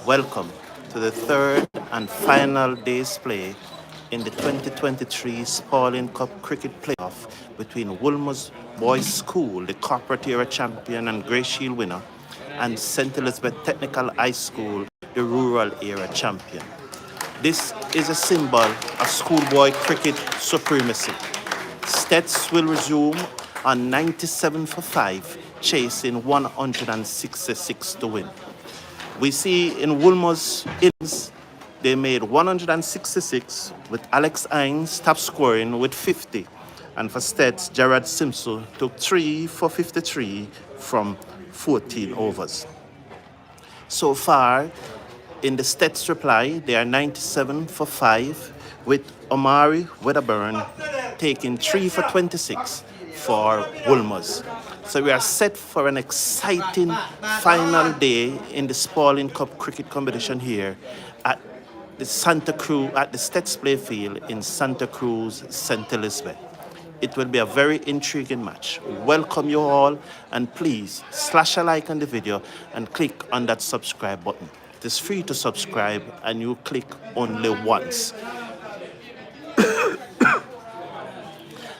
Welcome to the third and final day's play in the 2023 Spalding Cup Cricket Playoff between Wolmers Boys School, the corporate era champion and Grey Shield winner, and St. Elizabeth Technical High School, the rural era champion. This is a symbol of schoolboy cricket supremacy. STETHS will resume on 97 for 5, chasing 166 to win. We see in Wolmer's innings, they made 166 with Alex Hines top scoring with 50. And for STETHS, Gerard Simpson took 3 for 53 from 14 overs. So far, in the STETHS reply, they are 97 for 5 with Omari Wedderburn taking 3 for 26 for Wolmers. So we are set for an exciting final day in the Spalding Cup cricket competition here at the STETHS Playfield in Santa Cruz, St. Elizabeth. It will be a very intriguing match. Welcome you all, and please slash a like on the video and click on that subscribe button. It is free to subscribe and you click only once.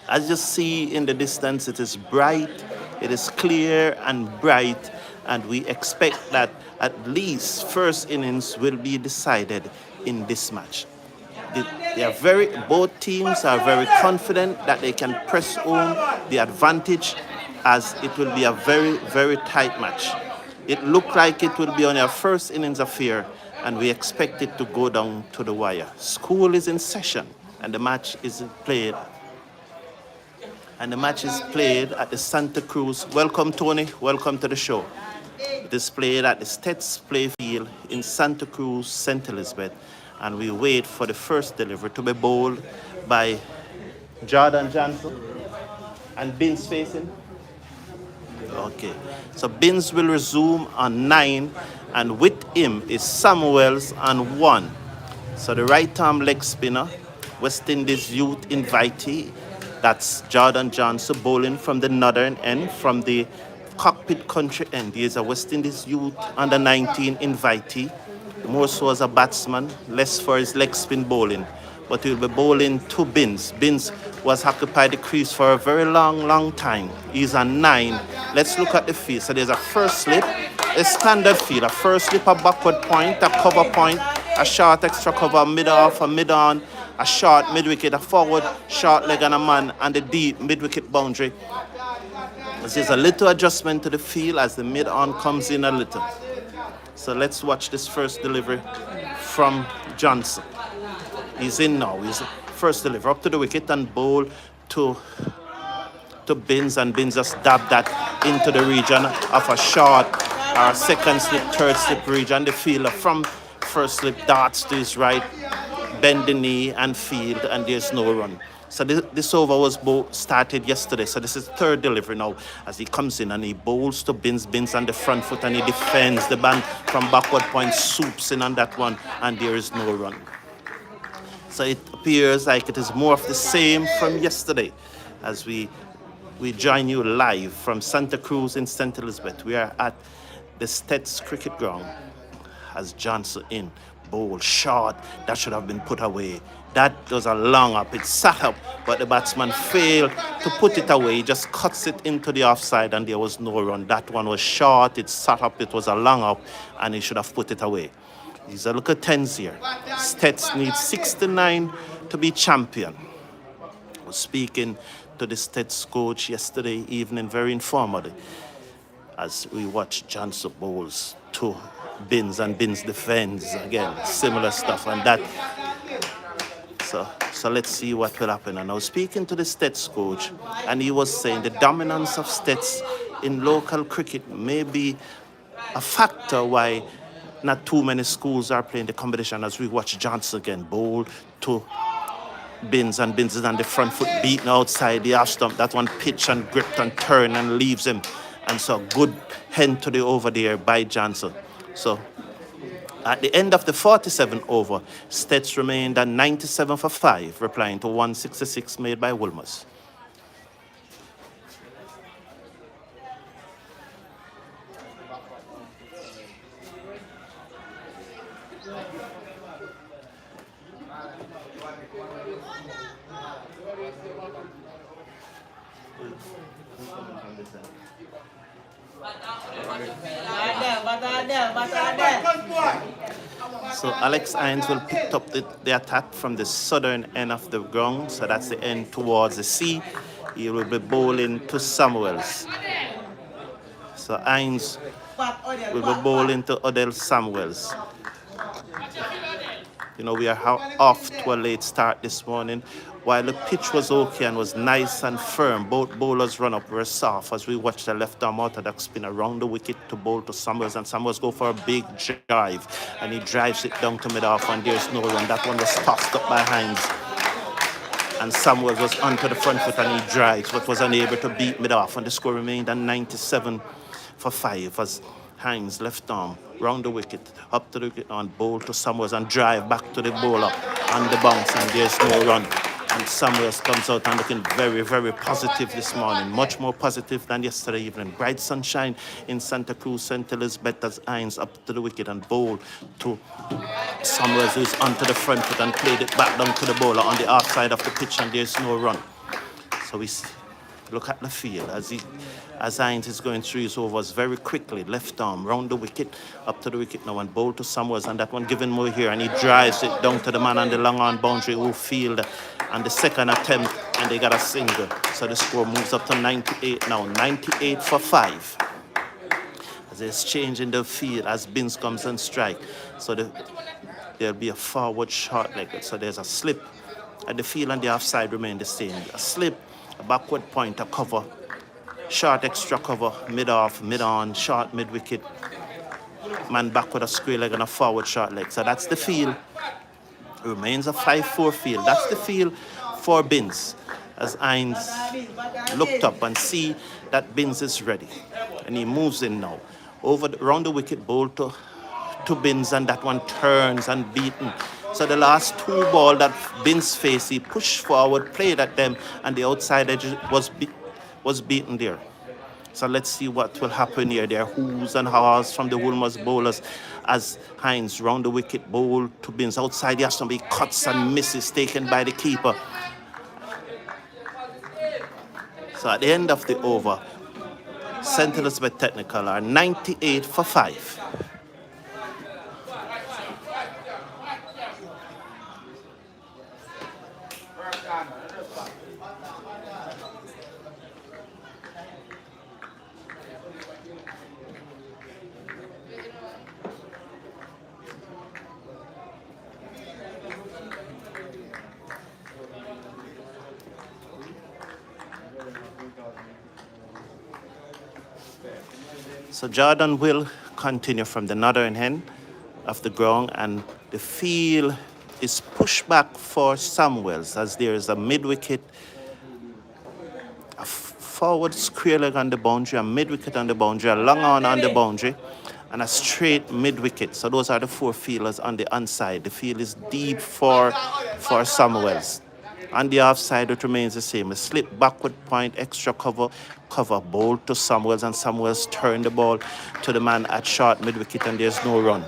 As you see in the distance, it is bright, it is clear and bright, and we expect that at least first innings will be decided in this match. Both teams are very confident that they can press home the advantage, as it will be a very, very tight match. It looked like it will be on a first innings affair, and we expect it to go down to the wire. School is in session, and the match is played. And the match is played at the Santa Cruz. Welcome, Tony. Welcome to the show. It is played at the STETHS Playfield in Santa Cruz, St. Elizabeth. And we wait for the first delivery to be bowled by Jordan Johnson. And Binns facing. Okay. So Binns will resume on 9. And with him is Samuels on 1. So the right-arm leg spinner, West Indies youth invitee. That's Jordan Johnson bowling from the northern end, from the cockpit country end. He is a West Indies youth under 19 invitee. More so as a batsman, less for his leg spin bowling. But he will be bowling to Binns. Binns was occupied the crease for a very long time. He's on 9. Let's look at the field. So there's a first slip, a standard field, a first slip, a backward point, a cover point, a short extra cover, mid-off, a mid-on, a short mid-wicket, a forward, short leg and a man, and the deep mid-wicket boundary. There's a little adjustment to the field as the mid-on comes in a little. So let's watch this first delivery from Johnson. He's in now. He's first delivery up to the wicket and bowl to Binns, and Binns just dabbed that into the region of a short or second slip, third slip region. The fielder from first slip darts to his right, bend the knee and field, and there's no run. So this over was started yesterday. So this is third delivery now as he comes in and he bowls to Binns on the front foot, and he defends the band from backward point, swoops in on that one, and there is no run. So it appears like it is more of the same from yesterday as we join you live from Santa Cruz in St. Elizabeth. We are at the STETHS cricket ground as Johnson in. Bowl short, that should have been put away. That was a long up, it sat up, but the batsman failed to put it away. He just cuts it into the offside and there was no run. That one was short, it sat up, it was a long up, and he should have put it away. These are look at 10s here. STETHS needs 69 to be champion. I was speaking to the STETHS coach yesterday evening very informally as we watched Johnson bowls to Binns, and Binns defends again, similar stuff, and that. So let's see what will happen. And I was speaking to the STETHS coach, and he was saying the dominance of STETHS in local cricket may be a factor why not too many schools are playing the competition. As we watch Johnson again bowl to Binns, and Binns is on the front foot, beaten outside the half stump. That one pitch and gripped and turned and leaves him. And so good hand to the over there by Johnson. So at the end of the 47th over, STETHS remained at 97 for 5, replying to 166 made by Wolmers. So Alex Hines will pick up the attack from the southern end of the ground, so that's the end towards the sea. He will be bowling to Samuels. So Hines will be bowling to Odell Samuels. You know, we are off to a late start this morning. While the pitch was okay and was nice and firm, both bowlers run up were soft as we watch the left-arm orthodox spin around the wicket to bowl to Samuels, and Samuels go for a big drive, and he drives it down to mid-off, and there's no run. That one was tossed up by Hines, and Samuels was onto the front foot, and he drives, but was unable to beat mid-off, and the score remained at 97 for 5 as Hines left arm round the wicket, up to the wicket, and bowl to Samuels and drive back to the bowler on the bounce, and there's no run. And Samuels comes out and looking very, very positive this morning, much more positive than yesterday evening. Bright sunshine in Santa Cruz, St. Elizabeth as Hines up to the wicket and bowl to Samuels, who's onto the front foot and played it back down to the bowler on the outside of the pitch, and there's no run. So we look at the field as Hines is going through his overs very quickly, left arm round the wicket, up to the wicket now, and bowl to Samuels, and that one given more here, and he drives it down to the man on the long on boundary who field and the second attempt, and they got a single. So the score moves up to 98 now, 98 for 5. As there's change in the field as Binns comes and strike. So there'll be a forward short leg. So there's a slip, and the field and the offside remain the same. A slip, a backward point, a cover, short extra cover, mid-off, mid-on, short mid-wicket, man back with a square leg and a forward short leg. So that's the field. It remains a 5-4 field. That's the field for Binns. As Hines looked up and see that Binns is ready. And he moves in now. Around the wicket, bowl to Binns, and that one turns and beaten. So the last two ball that Binns faced, he pushed forward, played at them, and the outside edge was beaten there. So let's see what will happen here. There are whoos and haws from the Wolmers bowlers as Hines round the wicket, bowl to Binns. Outside, he has to be cuts and misses taken by the keeper. So at the end of the over, St. Elizabeth Technical are 98 for 5. So Jordan will continue from the northern end of the ground, and the field is pushed back for Samuels as there is a mid-wicket, a forward square leg on the boundary, a mid-wicket on the boundary, a long on the boundary, and a straight mid-wicket. So those are the 4 fielders on the onside. The field is deep for Samuels. On the offside, it remains the same. A slip, backward point, extra cover, bowl to Samuels, and Samuels turn the ball to the man at short mid-wicket, and there's no run.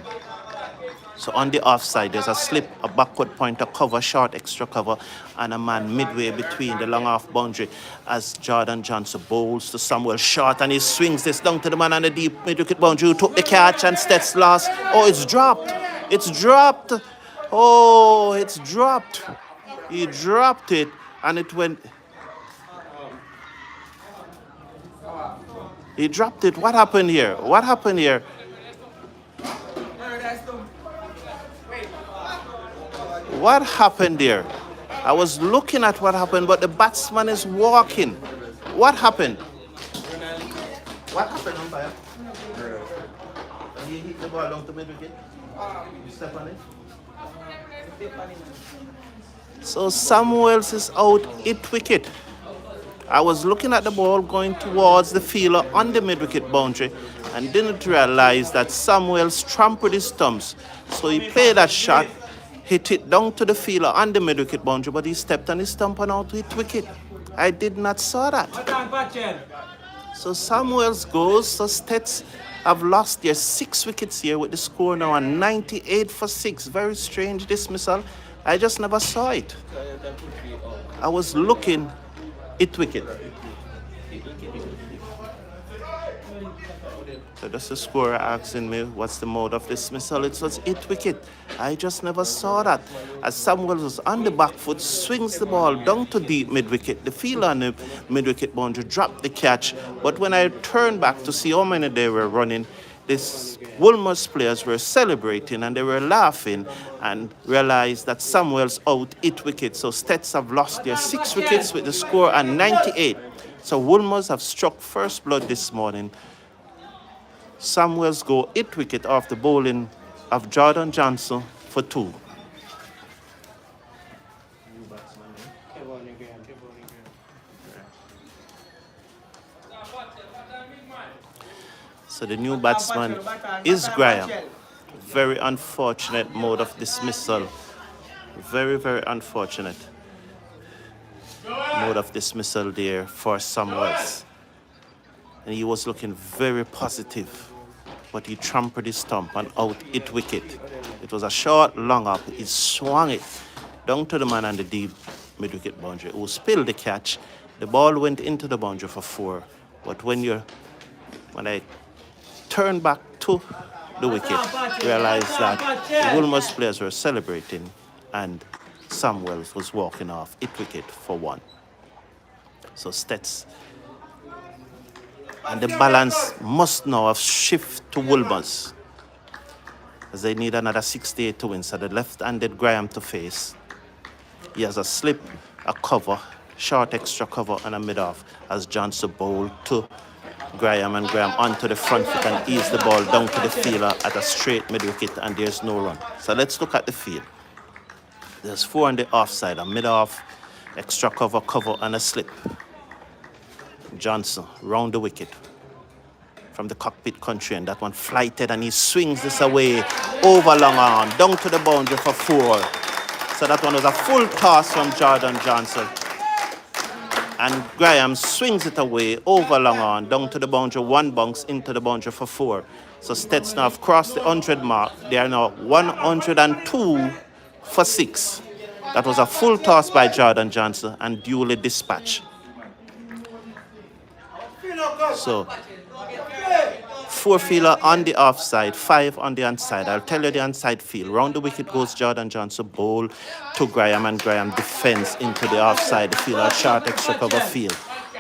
So on the offside, there's a slip, a backward point, a cover, short extra cover, and a man midway between the long off boundary as Jordan Johnson bowls to Samuel short, and he swings this down to the man on the deep mid-wicket boundary who took the catch, and STETHS lost. Oh, it's dropped. It's dropped. Oh, it's dropped. He dropped it, and it went. He dropped it. What happened here? What happened here? What happened there? I was looking at what happened, but the batsman is walking. What happened? What happened, umpire? He hit the ball down to mid-wicket. You step on it. So Samuels is out 8 wicket. I was looking at the ball going towards the fielder on the mid-wicket boundary and didn't realize that Samuels trampled his thumbs. So he played that shot, hit it down to the fielder on the mid-wicket boundary, but he stepped on his stump and out 8 wicket. I did not saw that. So Samuels goes, so STETHS have lost their 6 wickets here with the score now at 98 for 6. Very strange dismissal. I just never saw it. I was looking, it wicket. So that's the scorer asking me what's the mode of dismissal. It was it wicket. I just never saw that. As Samuel was on the back foot, swings the ball down to deep mid wicket. The fielder on the mid wicket boundary dropped the catch. But when I turned back to see how many they were running, these Wolmers players were celebrating and they were laughing and realized that Samuel's out 8 wickets. So STETHS have lost their 6 wickets with the score at 98. So Wolmers have struck first blood this morning. Samuels go 8 wicket off the bowling of Jordan Johnson for 2. So the new batsman is Graham. Very unfortunate mode of dismissal. Very, very unfortunate mode of dismissal there for Samuels. And he was looking very positive, but he trampled his stump and out 8 wicket. It was a short, long up. He swung it down to the man on the deep mid-wicket boundary who spilled the catch. The ball went into the boundary for 4. But when I turned back to the wicket, realized that the Wolmers players were celebrating and Samuels was walking off 8 wicket for 1. So STETHS. And the balance must now have shifted to Wolmers, as they need another 68 to win. So the left-handed Graham to face. He has a slip, a cover, short extra cover, and a mid-off as Johnson bowled to Graham, and Graham onto the front foot and ease the ball down to the fielder at a straight mid-wicket, and there's no run. So let's look at the field. There's 4 on the offside, a mid-off, extra cover, and a slip. Johnson round the wicket from the cockpit country, and that one flighted, and he swings this away over long on down to the boundary for 4. So that one was a full toss from Jordan Johnson, and Graham swings it away over long on down to the boundary, 1 bounce into the boundary for 4. So STETHS now have crossed the 100 mark. They are now 102 for 6. That was a full toss by Jordan Johnson and duly dispatched. So 4 fielder on the offside, 5 on the onside. I'll tell you the onside field. Round the wicket goes Jordan Johnson, bowl to Graham, and Graham defends into the offside. The fielder short extra cover field.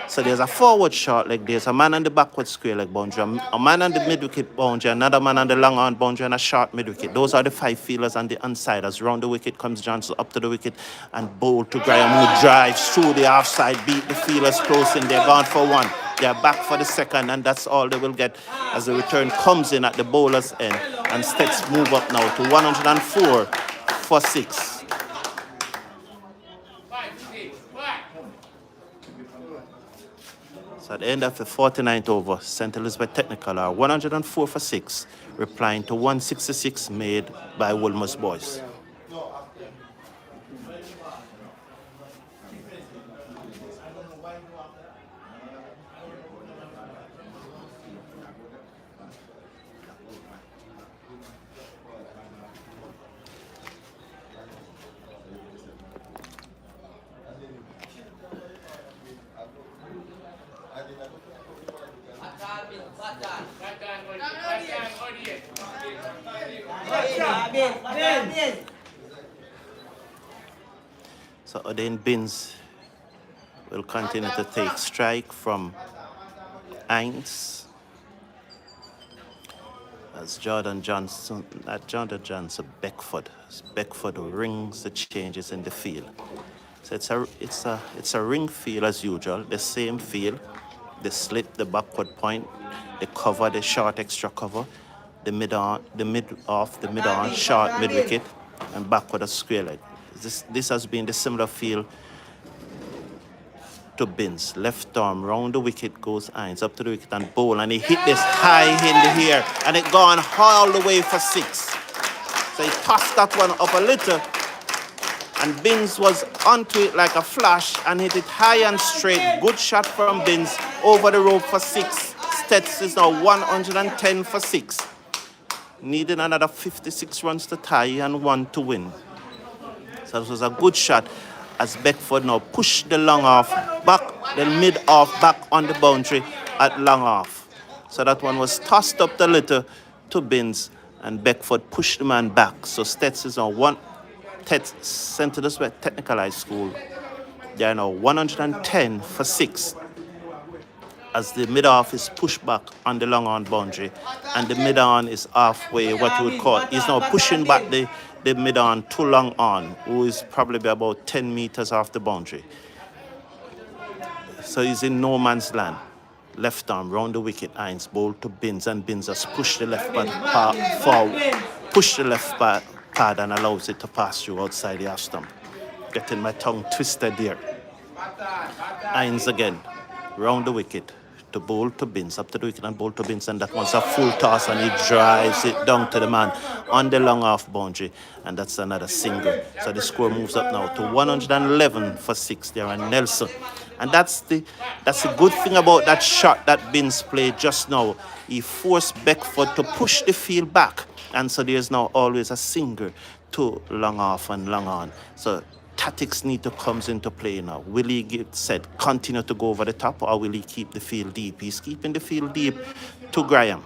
So there's a forward short leg, there's a man on the backward square leg boundary, a man on the mid-wicket boundary, another man on the long on boundary, and a short mid-wicket. Those are the 5 fielders on the unsiders. Round the wicket comes Johnson up to the wicket and bowl to Graham, who drives through the offside, beat the fielders close in. They're gone for 1. They're back for the second, and that's all they will get as the return comes in at the bowler's end. And STETHS move up now to 104 for 6. So at the end of the 49th over, St. Elizabeth Technical are 104 for 6, replying to 166 made by Wolmers boys. So Odain Binns will continue to take strike from Hines as Jordan Johnson, Beckford. Beckford rings the changes in the field. So it's a ring field as usual, the same field, the slip, the backward point, the cover, the short extra cover, the mid on, short mid wicket, and backward a square leg. This has been the similar field to Binns. Left arm round the wicket goes Hines up to the wicket and bowl, and he hit this high in the air, and it gone all the way for 6. So he tossed that one up a little, and Binns was onto it like a flash and hit it high and straight. Good shot from Binns over the rope for 6. STETHS is now 110 for 6. Needing another 56 runs to tie and 1 to win. So this was a good shot as Beckford now pushed the long off back, the mid off back on the boundary at long off. So that one was tossed up the little to Binns and Beckford pushed the man back. So STETHS is on St. Elizabeth Technical High School. They are now 110 for 6 as the mid-off is pushed back on the long-on boundary and the mid-on is halfway, what you would call, he's now pushing back the mid-on to long-on, who is probably about 10 meters off the boundary. So he's in no man's land. Left arm round the wicket, Hines bowled to Binns and Binns has pushed the left pad forward, pushed the left pad and allows it to pass through outside the half stump. Getting my tongue twisted there. Hines again, round the wicket, to bowl to Binns, up to the wicket and bowl to Binns, and that one's a full toss and he drives it down to the man on the long off boundary, and that's another single. So the score moves up now to 111 for 6 there on Nelson. And that's the good thing about that shot that Binns played just now. He forced Beckford to push the field back, and so there's now always a single to long off and long on. So tactics need to come into play now. Will he continue to go over the top, or will he keep the field deep? He's keeping the field deep to Graham.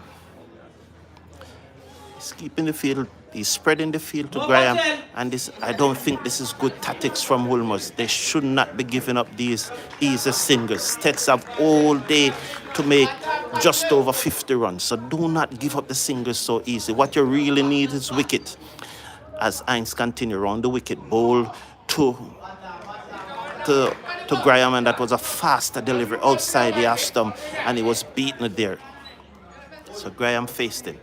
He's keeping the field, he's spreading the field to Graham, and this, I don't think this is good tactics from Wolmers. They should not be giving up these easy singles. STETHS have all day to make just over 50 runs, so do not give up the singles so easy. What you really need is wicket. As Hines continue around the wicket, bowl to Graham, and that was a faster delivery outside the half stump, and he was beaten there. So Graham faced him.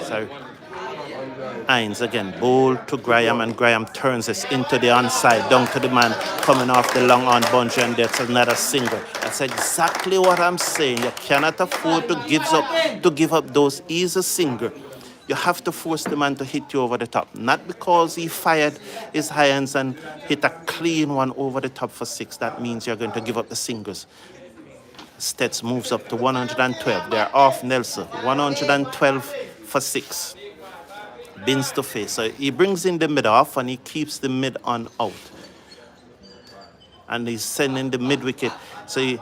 So Hines again, bowl to Graham, and Graham turns this into the onside, down to the man coming off the long on boundary, and that's another single. That's exactly what I'm saying. You cannot afford to give up those easy singles. You have to force the man to hit you over the top. Not because he fired his hands and hit a clean one over the top for 6. That means you're going to give up the singles. STETHS moves up to 112. They're off Nelson. 112 for 6. Binns to face. So he brings in the mid off and he keeps the mid on out. And he's sending the mid wicket. So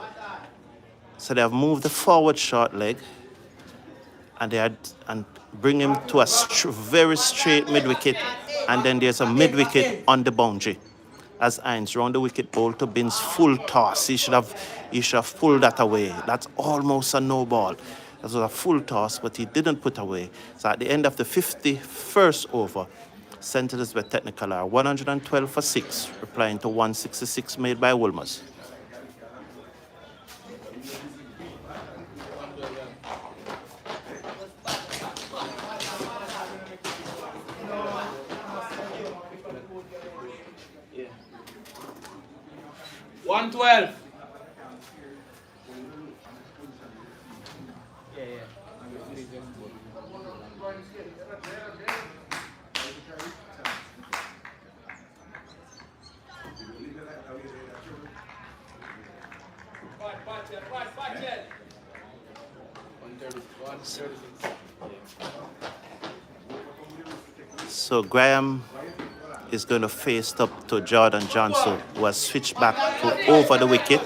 they have moved the forward short leg and bring him to a very straight mid wicket, and then there's a mid wicket on the boundary. As Hines round the wicket, bowl to Binns, full toss. He should have pulled that away. That's almost a no ball. That was a full toss, but he didn't put away. So at the end of the 51st over, St. Elizabeth Technical are 112 for 6, replying to 166 made by Wolmers. Yeah. 112. So Graham is going to face up to Jordan Johnson, who has switched back to over the wicket,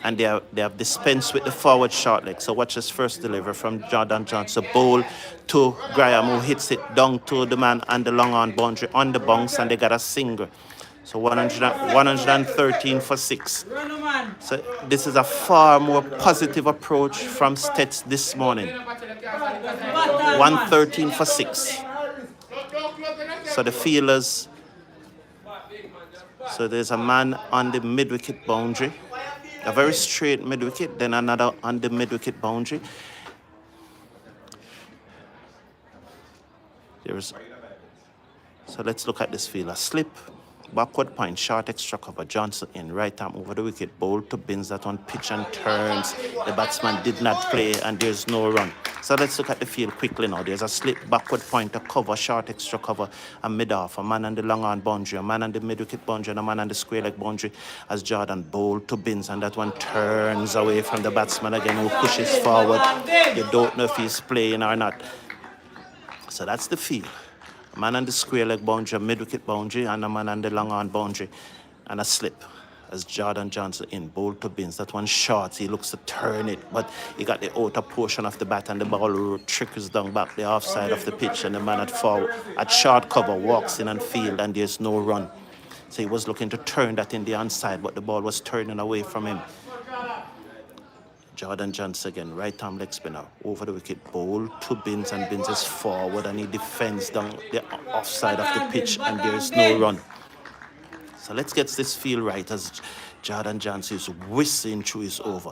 and they have dispensed with the forward short leg. So watch his first delivery from Jordan Johnson. Bowl to Graham, who hits it down to the man on the long on boundary on the bounce, and they got a single. So 113 for 6. So this is a far more positive approach from STETHS this morning. 113 for 6. So the fielders, so there's a man on the mid-wicket boundary, a very straight mid-wicket, then another on the mid-wicket boundary. So let's look at this fielder. Slip, backward point, short extra cover, Johnson in, right arm over the wicket, bowl to Binns that on pitch and turns. The batsman did not play and there's no run. So let's look at the field quickly now. There's a slip, backward pointer, cover, short extra cover, and mid-off. A man on the long on boundary, a man on the mid-wicket boundary, and a man on the square leg boundary as Jordan bowled to Binns, and that one turns away from the batsman again, who pushes forward. You don't know if he's playing or not. So that's the field. A man on the square leg boundary, a mid-wicket boundary, and a man on the long on boundary, and a slip as Jordan Johnson in, bowled to Binns. That one short, he looks to turn it, but he got the outer portion of the bat and the ball trickles down back the offside of the pitch, and the man at short cover walks in and field, and there's no run. So he was looking to turn that in the onside, but the ball was turning away from him. Jordan Johnson again, right arm leg spinner, over the wicket, bowl to Binns, and Binns is forward and he defends down the offside of the pitch, and there's no run. So let's get this field right as Jordan Johnson is whistling through his over.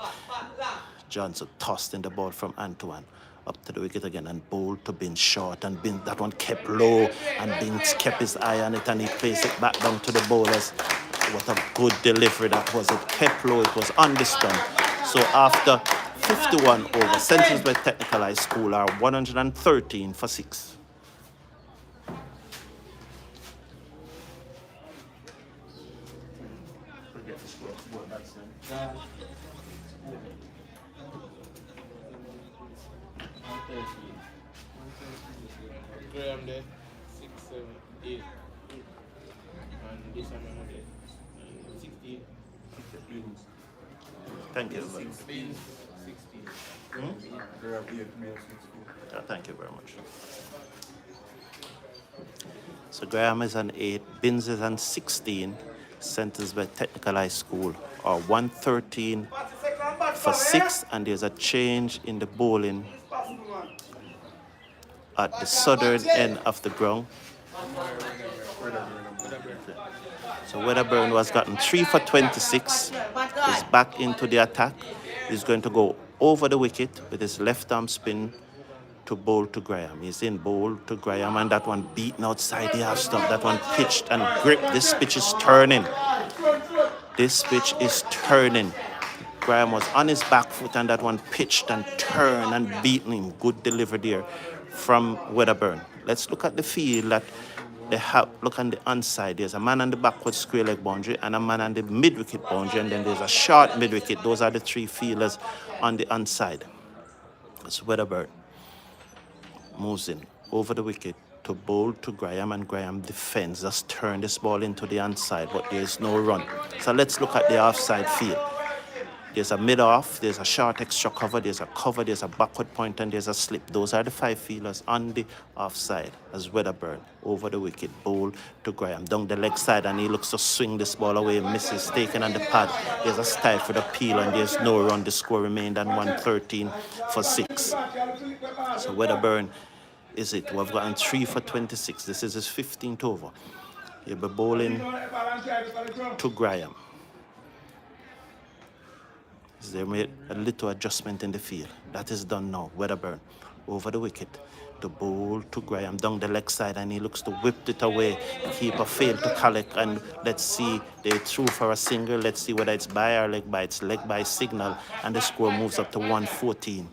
Johnson tossed in the ball from Antoine up to the wicket again and bowled to Binns short, and Binns, that one kept low, and Binns kept his eye on it and he placed it back down to the bowlers. What a good delivery that was. It kept low, it was on the stump. So after 51 over, Centres by Technical High School are 113 for 6. Graham there, 6, 7, 8. And this one another 16. Thank you. 16. Thank you very much. So Graham is an 8, Binns is an 16. Centres by Technical High School are 113 for 6, and there's a change in the bowling at the southern end of the ground. So Wedderburn was gotten 3 for 26. He's back into the attack. He's going to go over the wicket with his left arm spin to bowl to Graham. He's in bowl to Graham, and that one beaten outside the half stump. That one pitched and gripped. This pitch is turning. This pitch is turning. Graham was on his back foot, and that one pitched and turned and beaten him. Good delivery there from Wedderburn. Let's look at the field that they have. Look on the onside. There's a man on the backward square leg boundary and a man on the mid-wicket boundary, and then there's a short mid-wicket. Those are the 3 fielders on the onside. It's Wedderburn. Moves in over the wicket to bowl to Graham, and Graham defends. Just turn this ball into the onside, but there's no run. So let's look at the offside field. There's a mid-off, there's a short extra cover, there's a backward point, and there's a slip. Those are the 5 fielders on the offside as Wedderburn over the wicket, bowl to Graham down the leg side, and he looks to swing this ball away, misses, taken on the pad. There's a stifled appeal, and there's no run. The score remained at 113 for 6. So Wedderburn is it. We've gotten 3 for 26. This is his 15th over. He'll be bowling to Graham. They made a little adjustment in the field. That is done now. Wedderburn over the wicket to bowl to Graham down the leg side, and he looks to whip it away. The keeper failed to collect, and let's see, they threw for a single. Let's see whether it's by or leg by. It's leg by signal, and the score moves up to 114.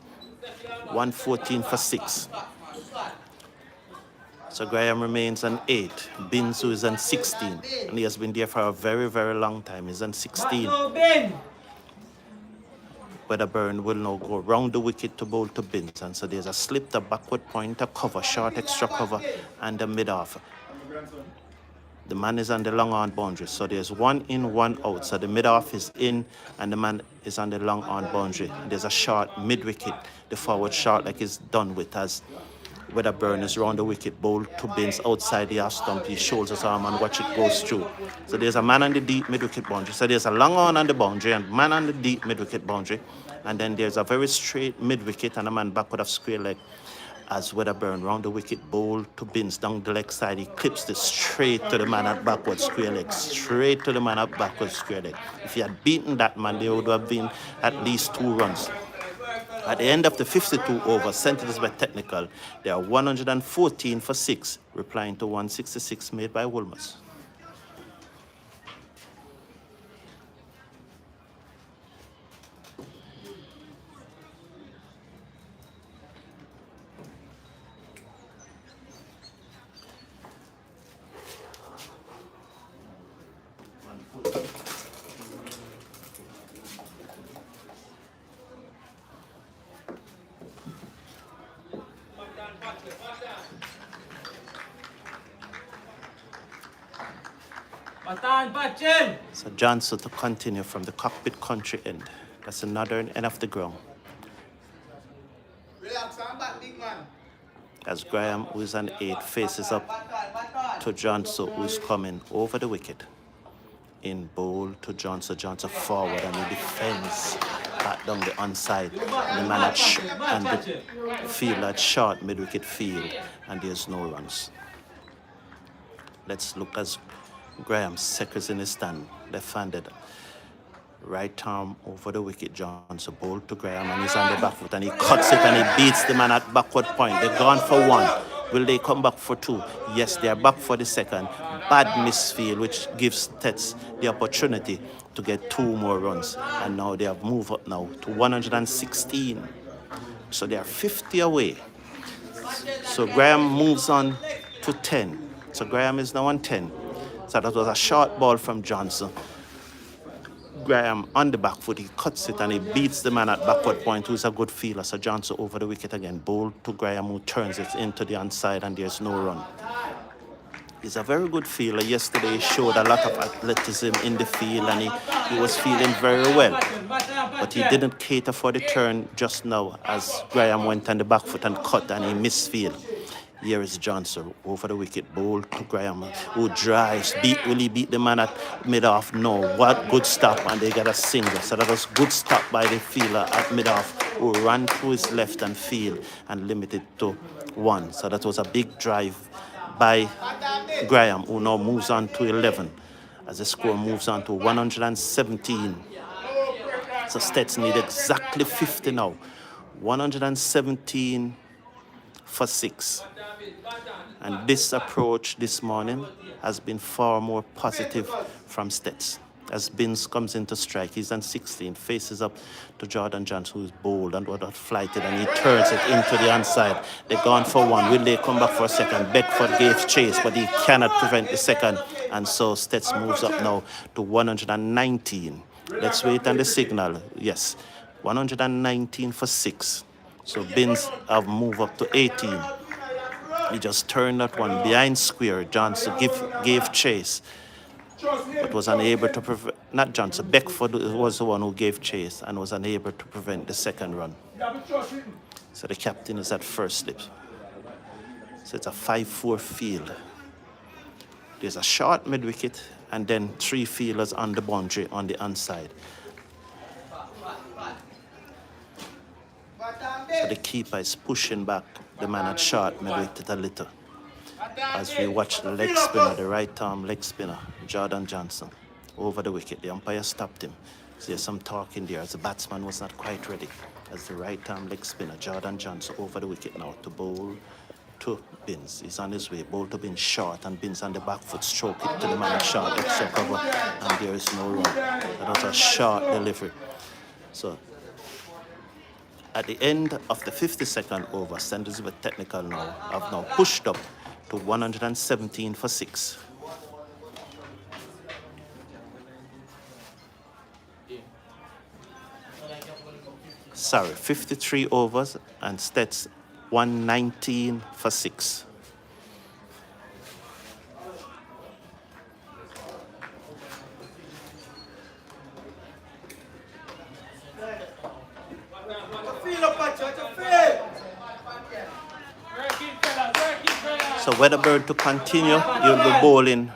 114 for 6. So Graham remains on 8. Binns is on 16, and he has been there for a very, very long time. He's on 16. Wedderburn will now go round the wicket to bowl to Binns, and so there's a slip, the backward pointer, cover, short extra cover, and the mid-off. The man is on the long on boundary, so there's 1 in, 1 out. So the mid-off is in, and the man is on the long on boundary. There's a short mid-wicket, the forward short like is done with as Wedderburn is round the wicket, bowl to Binns outside the half stump. He shows his arm and watch it goes through. So there's a man on the deep mid-wicket boundary. So there's a long on the boundary and man on the deep mid-wicket boundary. And then there's a very straight mid-wicket and a man backward of square leg as Wedderburn round the wicket, bowl to Binns down the leg side. He clips this straight to the man at backward square leg. Straight to the man at backward square leg. If he had beaten that man, there would have been at least 2 runs. At the end of the 52 overs, Centres by Technical, they are 114 for 6, replying to 166 made by Wolmers. So Johnson to continue from the cockpit country end. That's the northern end of the ground. Relax, I'm back, big man. As Graham, who is an 8, faces up to Johnson, who is coming over the wicket. In bowl to Johnson. Johnson forward and he defends back down the onside. And the man and the field at short mid-wicket field, and there's no runs. Let's look as Graham seconds in his stand, left-handed. Right arm over the wicket, Johnson bowl to Graham, and he's on the back foot and he cuts it and he beats the man at backward point. They're gone for 1. Will they come back for 2? Yes, they are back for the second. Bad misfield, which gives STETHS the opportunity to get 2 more runs. And now they have moved up now to 116. So they are 50 away. So Graham moves on to 10. So Graham is now on 10. So that was a short ball from Johnson. Graham on the back foot, he cuts it and he beats the man at backward point, who's a good fielder. So Johnson over the wicket again. Bowl to Graham, who turns it into the onside, and there's no run. He's a very good fielder. Yesterday he showed a lot of athleticism in the field and he was feeling very well. But he didn't cater for the turn just now as Graham went on the back foot and cut and he missed field. Here is Johnson over the wicket, bowl to Graham, who drives. Will he beat the man at mid-off? No. What good stop, and they get a single. So that was good stop by the fielder at mid-off, who ran through his left and field and limited to 1. So that was a big drive by Graham, who now moves on to 11 as the score moves on to 117. So STETHS need exactly 50 now. 117 for 6. And this approach this morning has been far more positive from STETHS. As Binns comes into strike, he's on 16, faces up to Jordan Johnson, who's bold and not flighted, and he turns it into the onside. They're gone for 1. Will they come back for a second? Beckford gave chase, but he cannot prevent the second. And so STETHS moves up now to 119. Let's wait on the signal. Yes, 119 for 6. So Binns have moved up to 18. He just turned that one behind square. Johnson gave chase, but was unable to prevent. Not Johnson, Beckford was the one who gave chase and was unable to prevent the second run. So the captain is at first slip. So it's a 5-4 field. There's a short mid-wicket and then 3 fielders on the boundary on the onside. So the keeper is pushing back the man at short mid-wicket a little. As we watch the leg spinner, the right arm leg spinner, Jordan Johnson, over the wicket. The umpire stopped him. So there's some talk in there as the batsman was not quite ready. As the right arm leg spinner, Jordan Johnson, over the wicket now to bowl to Binns. He's on his way. Bowl to Binns short, and Binns on the back foot, stroke it to the man at short, extra cover, and there is no run. That was a short delivery. So at the end of the 52nd over, St. Elizabeth Technical now have now pushed up to 117 for 6. Sorry, 53 overs and STETHS 119 for 6. So Weatherbird to continue, he'll be bowling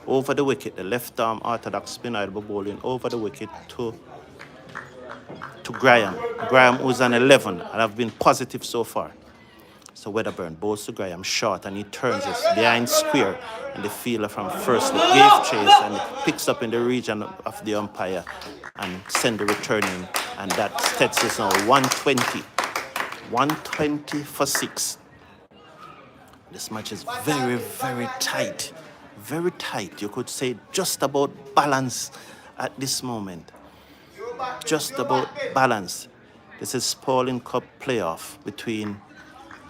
over the wicket. The left arm orthodox spinner will be bowling over the wicket to Graham. Graham who's an 11 and have been positive so far. So Weatherburn bowls to Graham short and he turns it behind square, and the fielder from first gave chase and picks up in the region of the umpire and send the return in, and that STETHS is now 120 for 6. This match is very, very tight. Very tight. You could say just about balance at this moment. Just about balance. This is Pauline Cup playoff between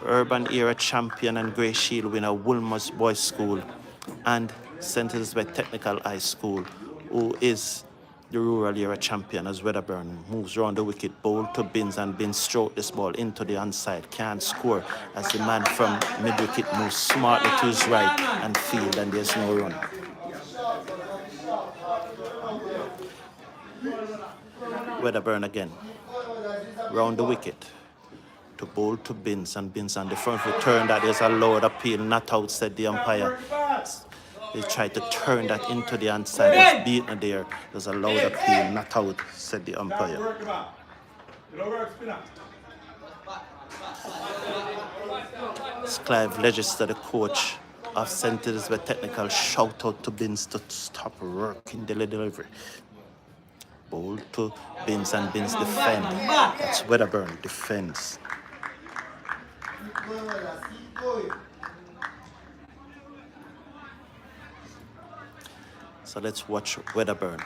Urban Era champion and Grey Shield winner Wolmers Boys School and St. Elizabeth Technical High School, who is the rural area champion, as Wedderburn moves around the wicket, bowl to Binns, and Binns stroke this ball into the onside, can't score as the man from mid-wicket moves smartly to his right and field, and there's no run. Wedderburn again, round the wicket, to bowl to Binns, and Binns on the front foot, turn that is a loud appeal, not out, said the umpire. They tried to turn that into the onside, was beaten there. There's a loud appeal, not out, said the umpire. Clive Legister, the coach of St. Elizabeth Technical, shout out to Binns to stop working the delivery. Bowl to Binns, and Binns defend. That's Wedderburn defends. So let's watch Wedderburn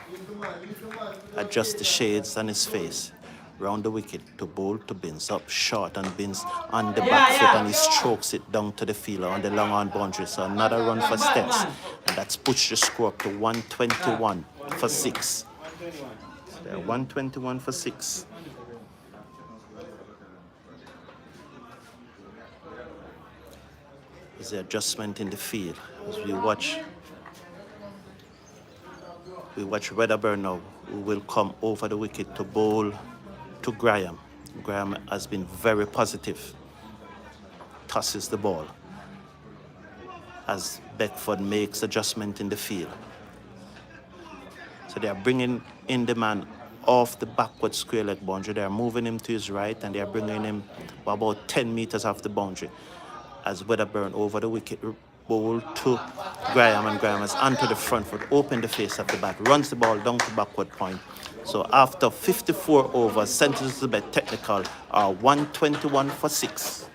adjust the shades on his face. Round the wicket to bowl to Binns, up short, and Binns on the back foot, and he strokes it down to the fielder on the long on boundary. So another run for STETHS, and that's pushed the score up to 121 for 6. So they're 121 for 6. There's the adjustment in the field as we watch Wedderburn now, who will come over the wicket to bowl to Graham. Graham has been very positive. Tosses the ball as Beckford makes adjustment in the field. So they are bringing in the man off the backward square leg boundary. They are moving him to his right, and they are bringing him about 10 meters off the boundary as Wedderburn over the wicket bowl to Graham, and Graham has onto the front foot, open the face of the bat, runs the ball down to backward point. So after 54 overs, St. Elizabeth Technical are 121 for 6.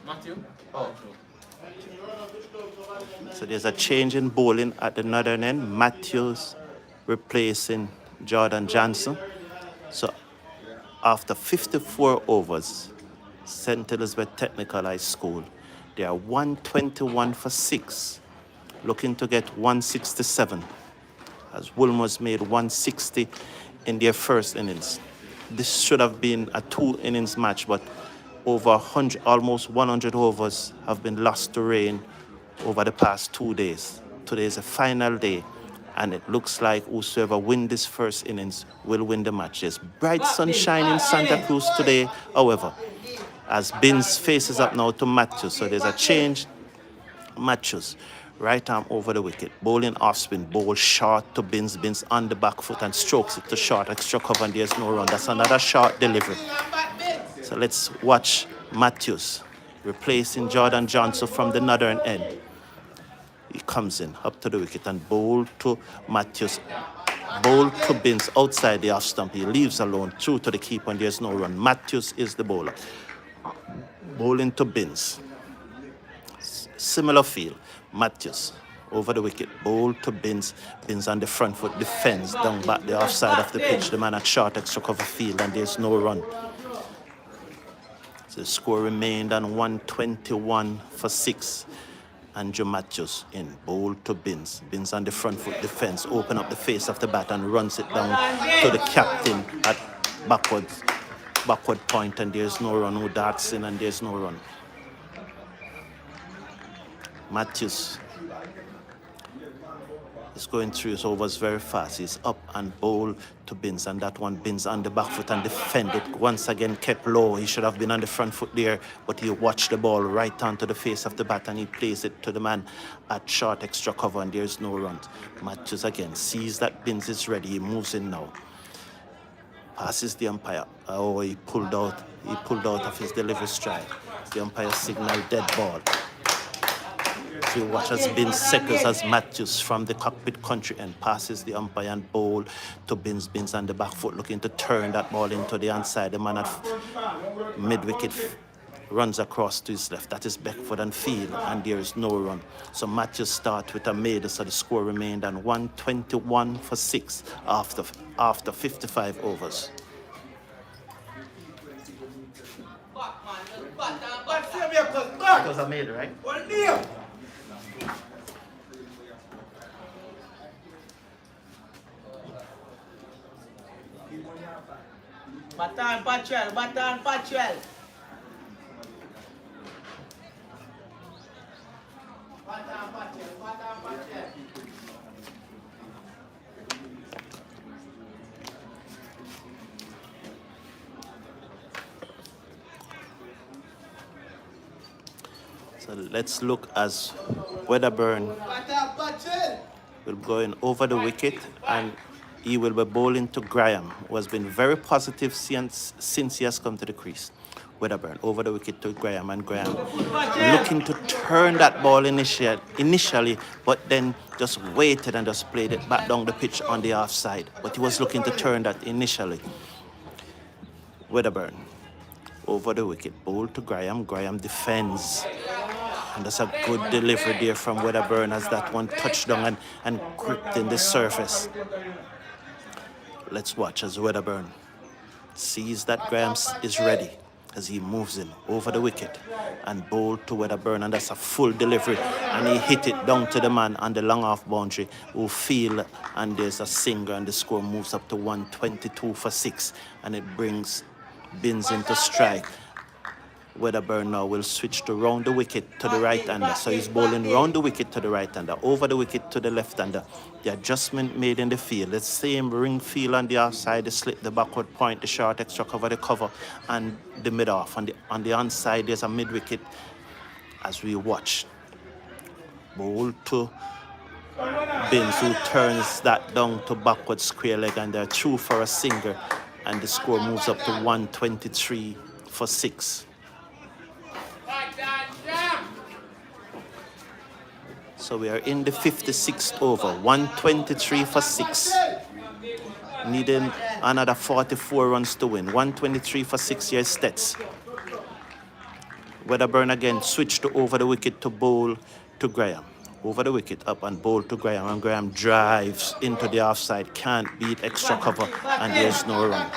Matthew? So there's a change in bowling at the northern end. Matthews replacing Jordan Johnson. So after 54 overs, St. Elizabeth Technical High School, they are 121 for 6, looking to get 167, as Wolmers made 160 in their first innings. This should have been a 2 innings match, but over 100, almost 100 overs have been lost to rain over the past 2 days. Today is a final day, and it looks like whosoever wins this first innings will win the match. There's bright sunshine in Santa Cruz today, however, as Binns faces up now to Matthews. So there's a change. Matthews, right arm over the wicket, bowling off spin, bowl short to Binns. Binns on the back foot and strokes it to short, extra cover, and there's no run. That's another short delivery. So let's watch Matthews replacing Jordan Johnson from the northern end. He comes in up to the wicket and bowl to Matthews. Bowl to Binns outside the off stump. He leaves alone, through to the keeper, and there's no run. Matthews is the bowler. Bowling to Binns. Similar field. Matthews over the wicket. Bowl to Binns. Binns on the front foot defends down back the offside of the pitch. The man at short extra cover field, and there's no run. So the score remained on 121 for 6. Andrew Matthews in, bowl to Binns. Binns on the front foot defense, open up the face of the bat and runs it down to the captain at backward point, and there's no run. Who darts in, and there's no run. Matthews He's going through his overs very fast. He's up and bowl to Binns, and that one Binns on the back foot and defended. Once again kept low. He should have been on the front foot there, but he watched the ball right onto the face of the bat and he plays it to the man at short extra cover, and there's no runs. Matthews again sees that Binns is ready. He moves in now. Passes the umpire. Oh, he pulled out. He pulled out of his delivery stride. The umpire signaled dead ball. So you watch as Binns circles as Matthews from the cockpit country and passes the umpire and bowl to Binns. Binns on the back foot looking to turn that ball into the inside. The man at mid-wicket runs across to his left. That is Beckford and field, and there is no run. So Matthews start with a made, so the score remained on 121 for 6 after 55 overs. It was a made, right? Batan Patchwell. So let's look as Wedderburn will go in over the wicket, and he will be bowling to Graham, who has been very positive since he has come to the crease. Wedderburn over the wicket to Graham, and Graham looking to turn that ball initially, but then just waited and just played it back down the pitch on the offside. But he was looking to turn that initially. Wedderburn over the wicket, bowl to Graham. Graham defends. And that's a good delivery there from Wedderburn as that one touched down and gripped in the surface. Let's watch as Wedderburn sees that Graham is ready as he moves in over the wicket and bowl to Wedderburn, and that's a full delivery, and he hit it down to the man on the long off boundary who field, and there's a single, and the score moves up to 122 for 6, and it brings Binns into strike. Wedderburn now will switch to round the wicket to the right-hander. So he's bowling round the wicket to the right-hander, over the wicket to the left-hander. The adjustment made in the field, the same ring field on the outside, the slip, the backward point, the short extra cover, the cover, and the mid-off. On the onside, there's a mid-wicket as we watch. Bowl to Binns, who turns that down to backward square leg, and they're through for a single, and the score moves up to 123 for 6. So we are in the 56th over, 123 for 6. Needing another 44 runs to win. 123 for 6 here, STETHS. Wedderburn again switched to over the wicket to bowl to Graham. Over the wicket, up and bowl to Graham. And Graham drives into the offside. Can't beat extra cover, and there's no run.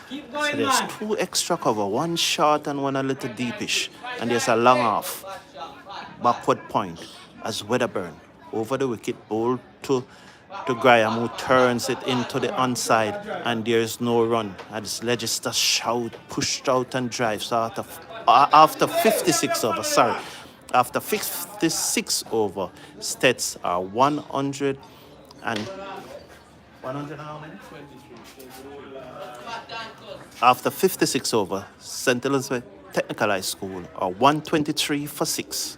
So there's 2 extra cover, 1 short and 1 a little deepish. And there's a long off, backward point as Wedderburn over the wicket, bowl to Graham, who turns it into the onside, and there's no run. As Leicester shout, pushed out and drives out of after 56 over. After 56 over, STETHS are 100 and 100 how many? After 56 over, St. Elizabeth Technical High School are 123 for 6.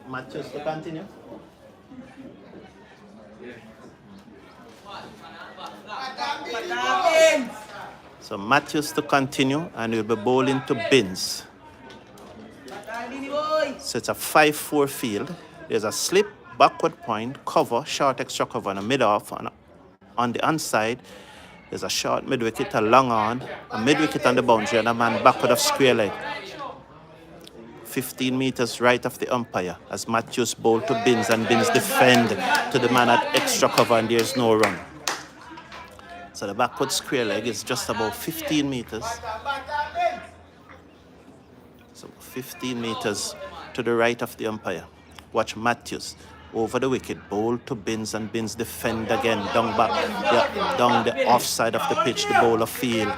Matches to continue. So Matthews to continue, and he'll be bowling to Binns. So it's a 5-4 field. There's a slip, backward point, cover, short extra cover, and a mid-off. And on the inside, there's a short mid-wicket, a long on, a mid-wicket on the boundary, and a man backward of square leg. 15 meters right of the umpire as Matthews bowl to Binns, and Binns defend to the man at extra cover, and there's no run. So the backward square leg is just about 15 meters. So 15 meters to the right of the umpire. Watch Matthews over the wicket, bowl to Binns, and Binns defend again, down back, yeah, down the offside of the pitch, the bowler field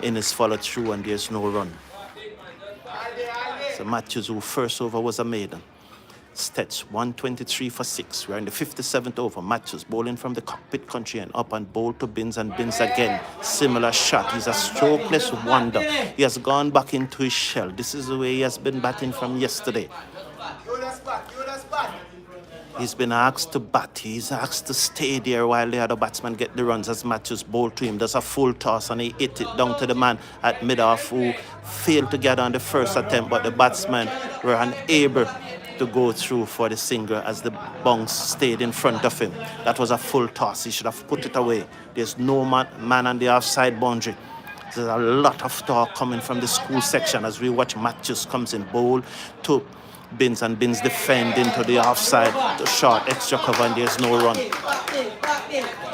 in his follow through, and there's no run. So Matthews, who first over was a maiden. STETHS 123 for 6. We're in the 57th over. Matthews bowling from the cockpit country and up and bowl to Binns, and Binns again. Similar shot. He's a strokeless wonder. He has gone back into his shell. This is the way he has been batting from yesterday. He's been asked to bat. He's asked to stay there while the other batsmen get the runs as Matthews bowled to him. There's a full toss and he hit it down to the man at mid-off who failed to get on the first attempt, but the batsmen were unable to go through for the single as the bounce stayed in front of him. That was a full toss. He should have put it away. There's no man on the offside boundary. There's a lot of talk coming from the school section as we watch Matthews comes in bowl to Binns, and Binns defend into the offside, the short extra cover, and there's no run.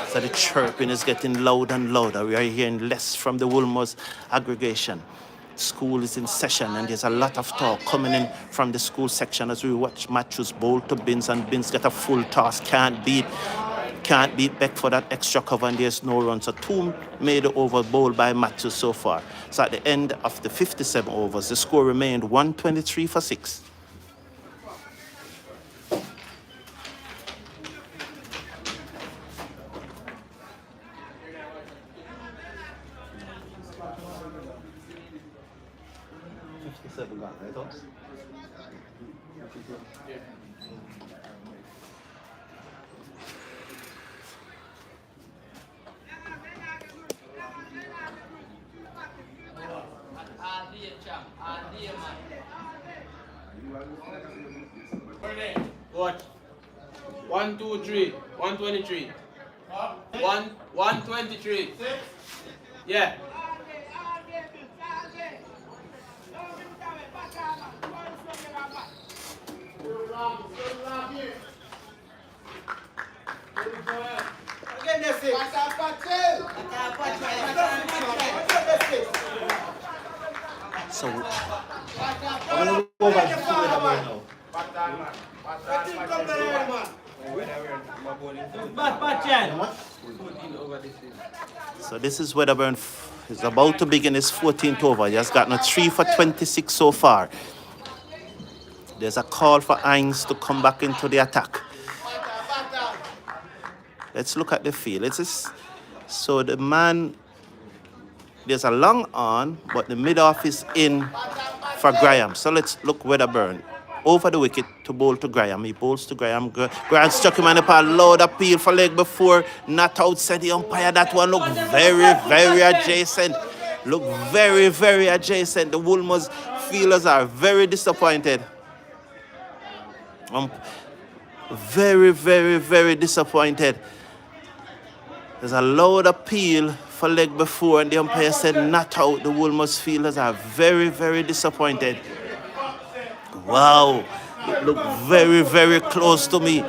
So the chirping is getting louder and louder. We are hearing less from the Wolmers aggregation. School is in session and there's a lot of talk coming in from the school section as we watch Matthews bowl to Binns, and Binns get a full toss, can't beat back for that extra cover, and there's no run. So 2 made over bowl by Matthews so far. So at the end of the 57 overs, the score remained 123 for 6. What? 1, 2, 3. 123. 123. Yeah. So I'm going to go back to Wedderburn now. So this is Wedderburn. He's about to begin his 14th over. He has gotten a 3 for 26 so far. There's a call for Hines to come back into the attack. Let's look at the field. So the man, there's a long on, but the mid-off is in for Graham. So let's look Wedderburn. Over the wicket to bowl to Graham. He bowls to Graham. Graham struck him on the pad. Loud appeal for leg before. Not outside the umpire. That one looked very, very adjacent. Look very, very adjacent. The Wolmers fielders are very disappointed. Very, very, very disappointed. There's a loud appeal for leg before, and the umpire said not out. The Wolmers fielders are very, very disappointed. Wow, it looked very, very close to me.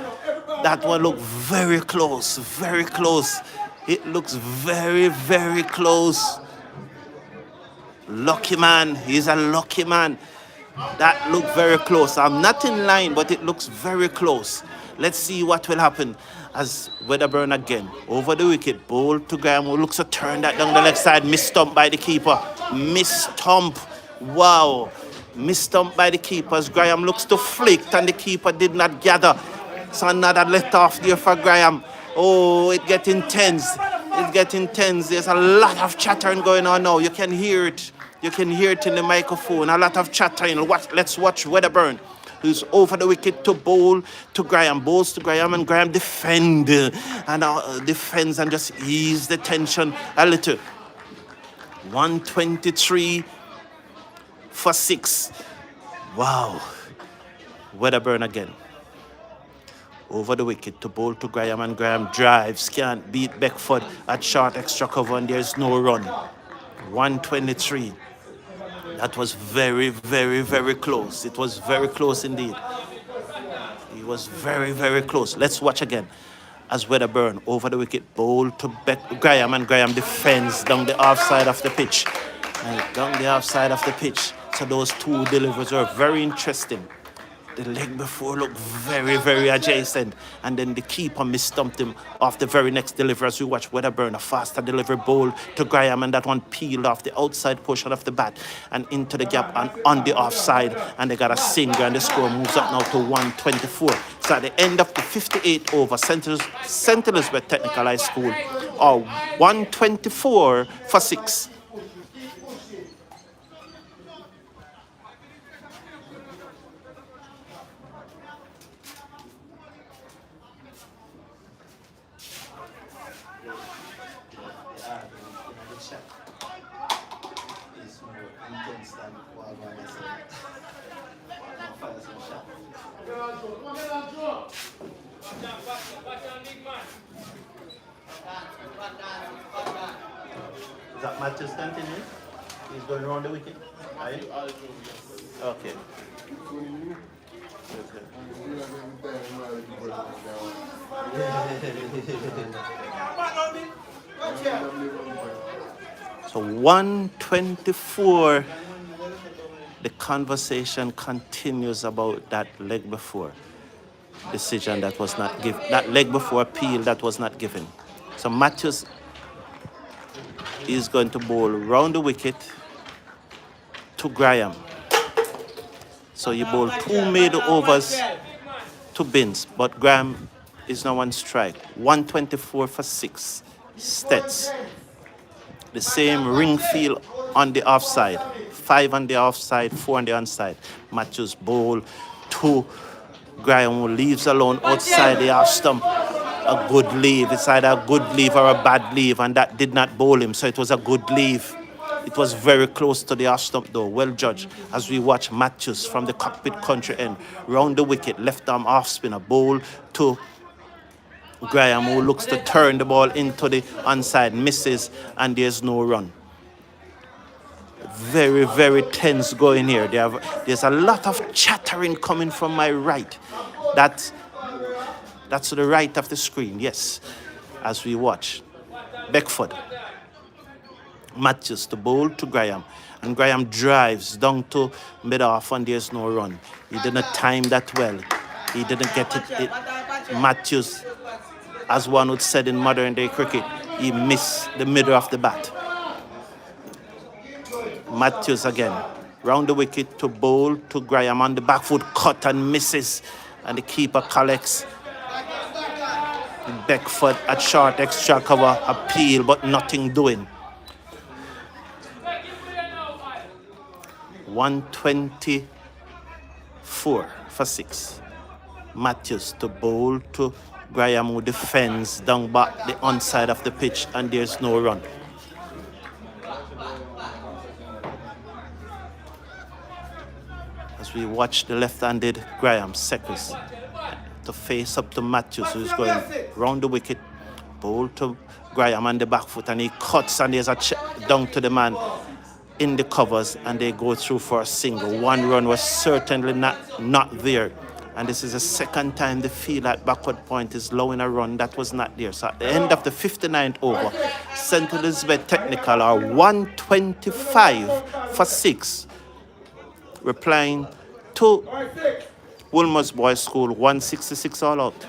That one looked very close, very close. It looks very, very close. Lucky man, he's a lucky man. That looked very close. I'm not in line, but it looks very close. Let's see what will happen as Wedderburn again. Over the wicket, bowl to Graham, who looks to turn that down the left side. Missed by the keeper. Missed. Wow. Missed by the keeper as Graham looks to flick and the keeper did not gather. So another let off there for Graham. Oh, it gets intense. It gets intense. There's a lot of chattering going on now. You can hear it. You can hear it in the microphone. A lot of chattering. Let's watch Wedderburn, who's over the wicket to bowl to Graham. Bowls to Graham and Graham defends and just ease the tension a little. 123 for 6. Wow. Wedderburn again. Over the wicket to bowl to Graham, and Graham drives. Can't beat Beckford at short extra cover, and there's no run. 123. That was very, very, very close. It was very close indeed. It was very, very close. Let's watch again. As Wedderburn over the wicket, bowl to Graham, and Graham defends down the offside of the pitch. And down the offside of the pitch. So those two deliveries were very interesting. The leg before looked very, very adjacent. And then the keeper misstumped him off the very next delivery. As we watch Wedderburn, a faster delivery bowl to Graham, and that one peeled off the outside portion of the bat and into the gap and on the offside. And they got a single, and the score moves up now to 124. So at the end of the 58 over, St. Elizabeth Technical High School are 124 for 6. Is that Matthews continuing? He's going around the wicket? Right? Okay. So 124. The conversation continues about that leg before decision that was not given. That leg before appeal that was not given. So Matthews is going to bowl round the wicket to Graham. So you bowl 2 made overs to Binns, but Graham is now on strike. 124 for 6. STETHS. The same ring field on the offside. 5 on the offside, 4 on the onside. Matthews bowl to Graham, who leaves alone outside the half stump. A good leave. It's either a good leave or a bad leave, and that did not bowl him, so it was a good leave. It was very close to the half stump though, well judged. As we watch Matthews from the cockpit country end, round the wicket, left arm off spinner, bowl to Graham, who looks to turn the ball into the onside, misses, and there's no run. Very, very tense going here. There's a lot of chattering coming from my right. That's to the right of the screen, yes, as we watch. Beckford. Matthews to bowl to Graham. And Graham drives down to mid-off, and there's no run. He didn't time that well. He didn't get it. Matthews, as one would say in modern day cricket, he missed the middle of the bat. Matthews again. Round the wicket to bowl to Graham on the back foot, cut and misses. And the keeper collects. Beckford at short extra cover, appeal, but nothing doing. 124 for 6. Matthews to bowl to Graham, who defends down back the onside of the pitch, and there's no run. As we watch the left-handed Graham Seckers to face up to Matthews, who's going round the wicket, bowl to Graham on the back foot, and he cuts, and there's a down to the man in the covers, and they go through for a single. One run was certainly not there, and this is the second time the field at backward point is allowing a run that was not there. So at the end of the 59th over, St. Elizabeth Technical are 125 for 6, replying to Wolmers Boys School 166 all out.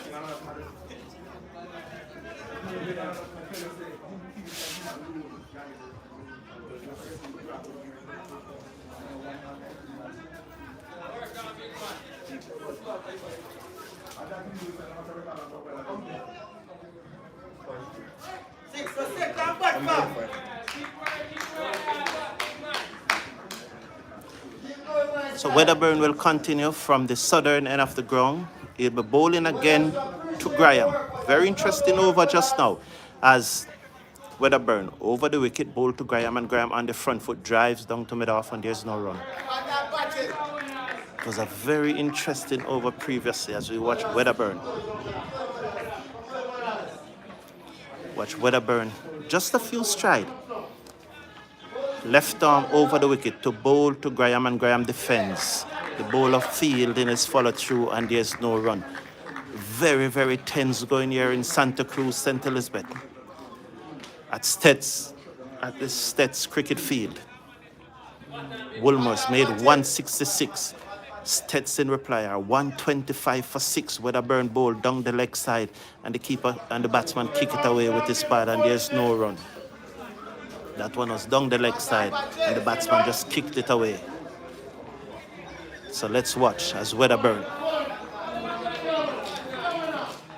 So Wedderburn will continue from the southern end of the ground. He'll be bowling again to Graham. Very interesting over just now, as Wedderburn over the wicket, bowl to Graham, and Graham on the front foot drives down to mid-off, and there's no run. It was a very interesting over previously as we watch Wedderburn. Watch Wedderburn, just a few stride. Left arm over the wicket to bowl to Graham, and Graham defends. The bowler fielding is followed through, and there's no run. Very, very tense going here in Santa Cruz, St. Elizabeth. At STETHS, at the STETHS cricket field. Wolmers made 166. STETHS in reply are 125 for 6 with a burn ball down the leg side, and the keeper and the batsman kick it away with his pad, and there's no run. That one was down the leg side, and the batsman just kicked it away. So let's watch as Wedderburn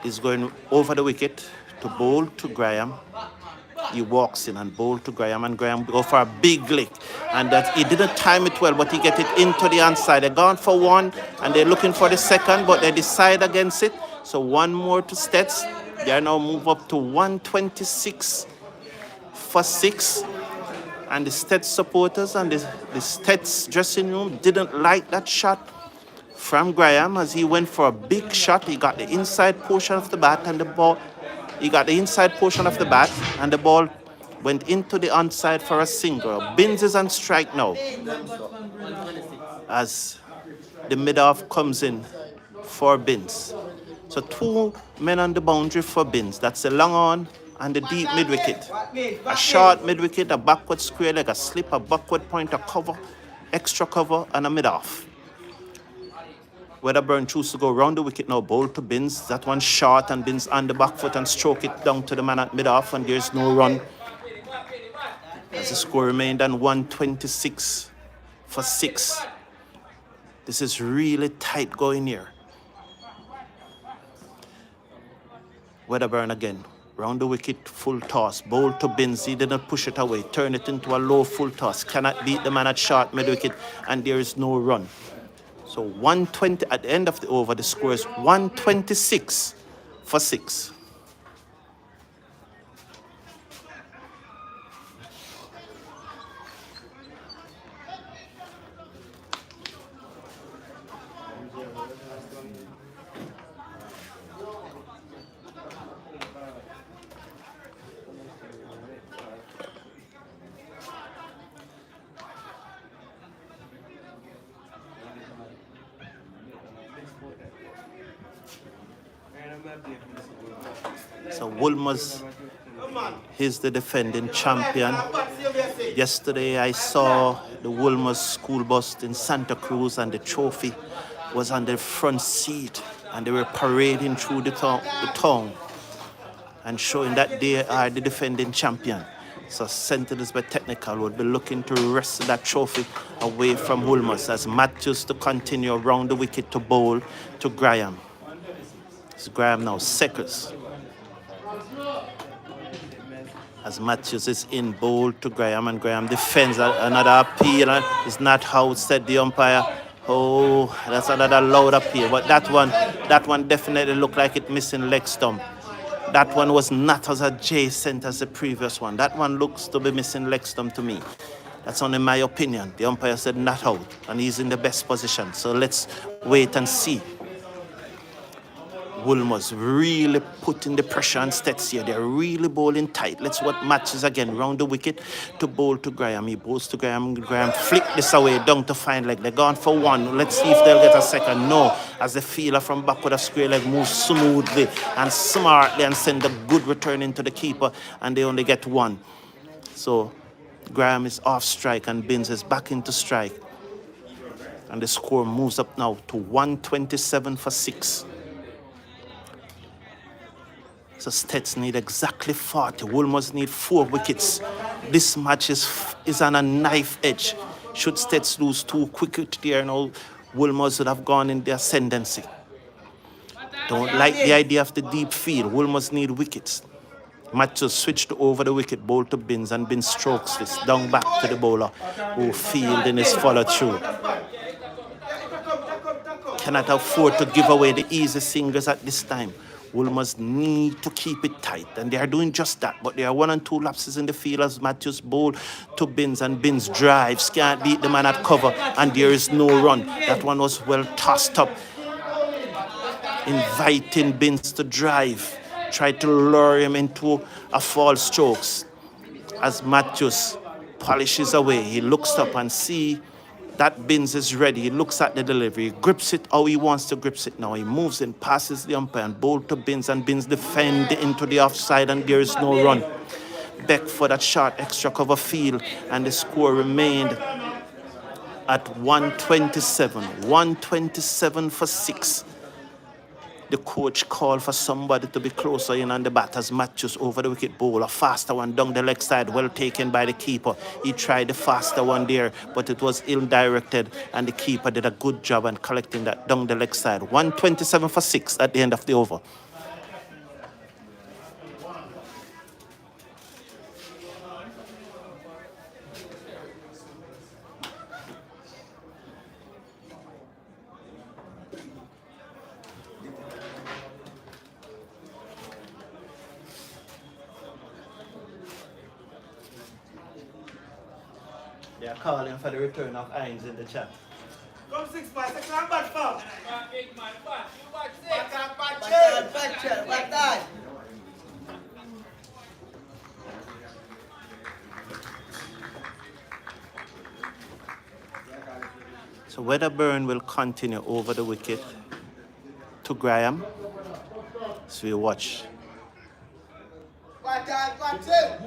is going over the wicket to bowl to Graham. He walks in and bowl to Graham, and Graham go for a big lick. And that he didn't time it well, but he get it into the onside. They're gone for one, and they're looking for the second, but they decide against it. So one more to STETHS. They are now move up to 126 for 6. And the STETHS supporters and the STETHS dressing room didn't like that shot from Graham, as he went for a big shot. He got the inside portion of the bat and the ball. He got the inside portion of the bat, and the ball went into the onside for a single. Binns is on strike now, as the mid-off comes in for Binns. So 2 men on the boundary for Binns. That's the long on and the deep mid-wicket. A short mid-wicket, a backward square leg, a slip, a backward point, a cover, extra cover, and a mid-off. Wedderburn chooses to go round the wicket now, bowl to Binns. That one short, and Binns on the back foot and stroke it down to the man at mid-off, and there's no run. As the score remained on 126 for 6. This is really tight going here. Wedderburn again, round the wicket, full toss, bowl to Binns. He didn't push it away, turn it into a low full toss. Cannot beat the man at short mid-wicket, and there is no run. So 120 at the end of the over, the score is 126 for 6. So Wolmers, he's the defending champion. Yesterday I saw the Wolmers school bus in Santa Cruz, and the trophy was on the front seat, and they were parading through the town and showing that they are the defending champion. So St. Elizabeth Technical would be looking to wrest that trophy away from Wolmers, as Matthews to continue around the wicket to bowl to Graham. It's Graham now, seconds. As Matthews is in bowl to Graham, and Graham defends another appeal. It's not how said the umpire. Oh, that's another loud appeal. But that one definitely looked like it missing leg stump. That one was not as adjacent as the previous one. That one looks to be missing leg stump to me. That's only my opinion. The umpire said not out, and he's in the best position. So let's wait and see. Wolmers really putting the pressure on STETHS here. They're really bowling tight. Let's watch Matches again. Round the wicket to bowl to Graham. He bowls to Graham. Graham flick this away down to fine leg. They're gone for one. Let's see if they'll get a second. No. As the fielder from back with a square leg moves smoothly and smartly and send a good return into the keeper, and they only get one. So Graham is off strike and Binns is back into strike. And the score moves up now to 127 for 6. So STETHS need exactly 40. Wolmers need 4 wickets. This match is on a knife edge. Should STETHS lose 2 wickets there now, Wolmers would have gone in the ascendancy. Don't like the idea of the deep field. Wolmers need wickets. Matthews switched over the wicket, bowl to Binns, and Binns strokes this down back to the bowler, who fielding his follow through. Cannot afford to give away the easy singles at this time. Wolmers need to keep it tight, and they are doing just that. But there are 1 and 2 lapses in the field as Matthews bowl to Binns, and Binns drives, can't beat the man at cover, and there is no run. That one was well tossed up, inviting Binns to drive, tried to lure him into a false strokes. As Matthews polishes away, he looks up and see that Binns is ready. He looks at the delivery, he grips it how he wants to grip it now. He moves in, passes the umpire, and bowl to Binns, and Binns defend into the offside, and there is no run. Back for that short extra cover field, and the score remained at 127. 127 for 6. The coach called for somebody to be closer in on the batters. Matthews over the wicket ball. A faster one down the leg side. Well taken by the keeper. He tried the faster one there, but it was ill-directed. And the keeper did a good job in collecting that down the leg side. 127 for 6 at the end of the over. They are calling for the return of Hines in the chat. Come 6 by 6 and bad foul. Big man, bad. You watch Bad. So Wedderburn will continue over the wicket to Graham. So we watch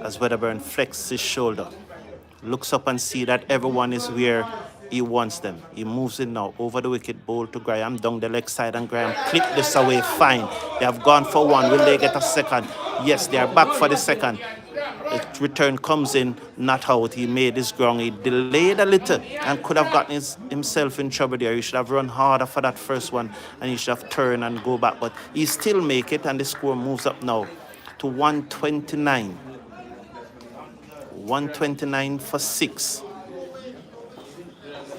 as Wedderburn flexes his shoulder. Looks up and see that everyone is where he wants them. He moves it now over the wicket, ball to Graham, down the leg side, and Graham clip this away, fine. They have gone for one. Will they get a second? Yes, they are back for the second. The return comes in, not out. He made his ground. He delayed a little and could have gotten himself in trouble there. He should have run harder for that first one, and he should have turned and go back. But he still make it, and the score moves up now to 129. 129 for 6.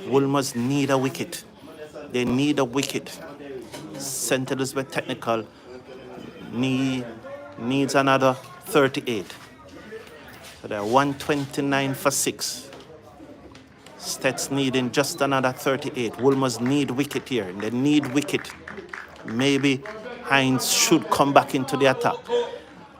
Wolmers need a wicket. They need a wicket. St. Elizabeth Technical needs another 38. So they're 129 for 6. STETHS needing just another 38. Wolmers need wicket here. They need wicket. Maybe Hines should come back into the attack.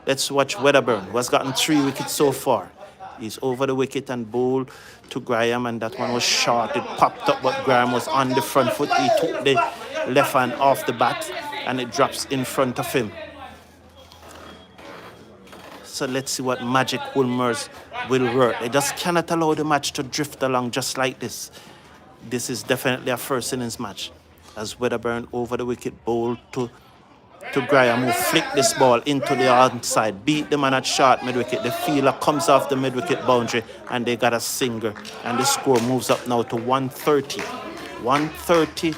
Let's watch Wedderburn, who has gotten 3 wickets so far. He's over the wicket and bowled to Graham, and that one was short. It popped up, but Graham was on the front foot. He took the left hand off the bat, and it drops in front of him. So let's see what magic Wolmers will work. They just cannot allow the match to drift along just like this. This is definitely a first innings match. As Wedderburn over the wicket bowled to Graham, who flicked this ball into the outside, beat the man at short mid-wicket. The fielder comes off the mid-wicket boundary, and they got a single. And the score moves up now to 130. 130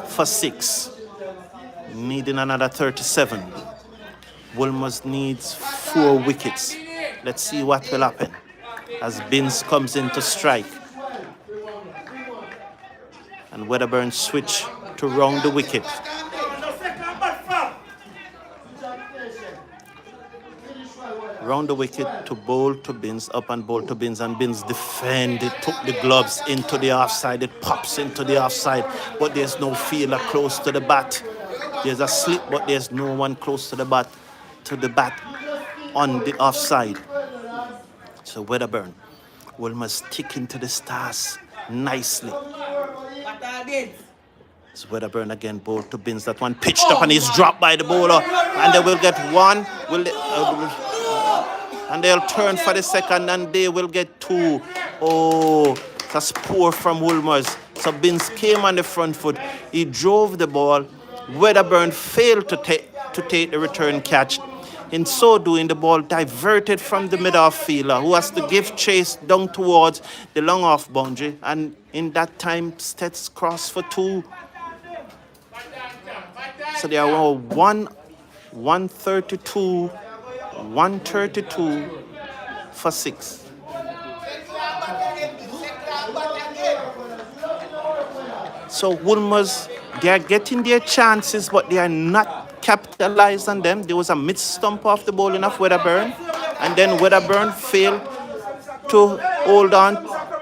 for 6. Needing another 37. Wolmers needs 4 wickets. Let's see what will happen as Binns comes in to strike. And Wedderburn switch to round the wicket. Round the wicket to bowl to Binns, up and bowl to Binns, and Binns defended, took the gloves into the offside. It pops into the offside, but there's no fielder close to the bat. There's a slip, but there's no one close to the bat on the offside. So Wedderburn will must stick into the stars nicely. So Wedderburn again, bowl to Binns. That one pitched up and he's dropped by the bowler, and they will get one. And they'll turn for the second, and they will get 2. Oh, that's poor from Wolmers. So Binns came on the front foot. He drove the ball. Wedderburn failed to take the return catch. In so doing, the ball diverted from the mid-off fielder, who has to give chase down towards the long-off boundary. And in that time, STETHS crossed for 2. So they are 132 for 6. So Wolmers, they are getting their chances, but they are not capitalized on them. There was a mid-stump off the bowling of Wedderburn, and then Wedderburn failed to hold on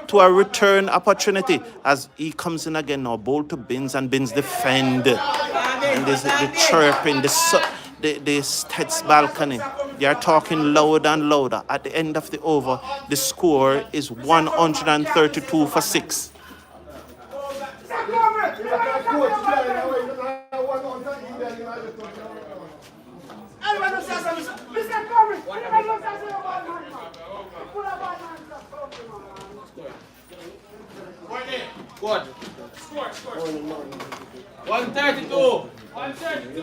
to a return opportunity as he comes in again now, bowl to Binns, and Binns defend. And there's the chirping, the STETHS balcony. They are talking louder and louder. At the end of the over, the score is 132 for 6. 132. 132.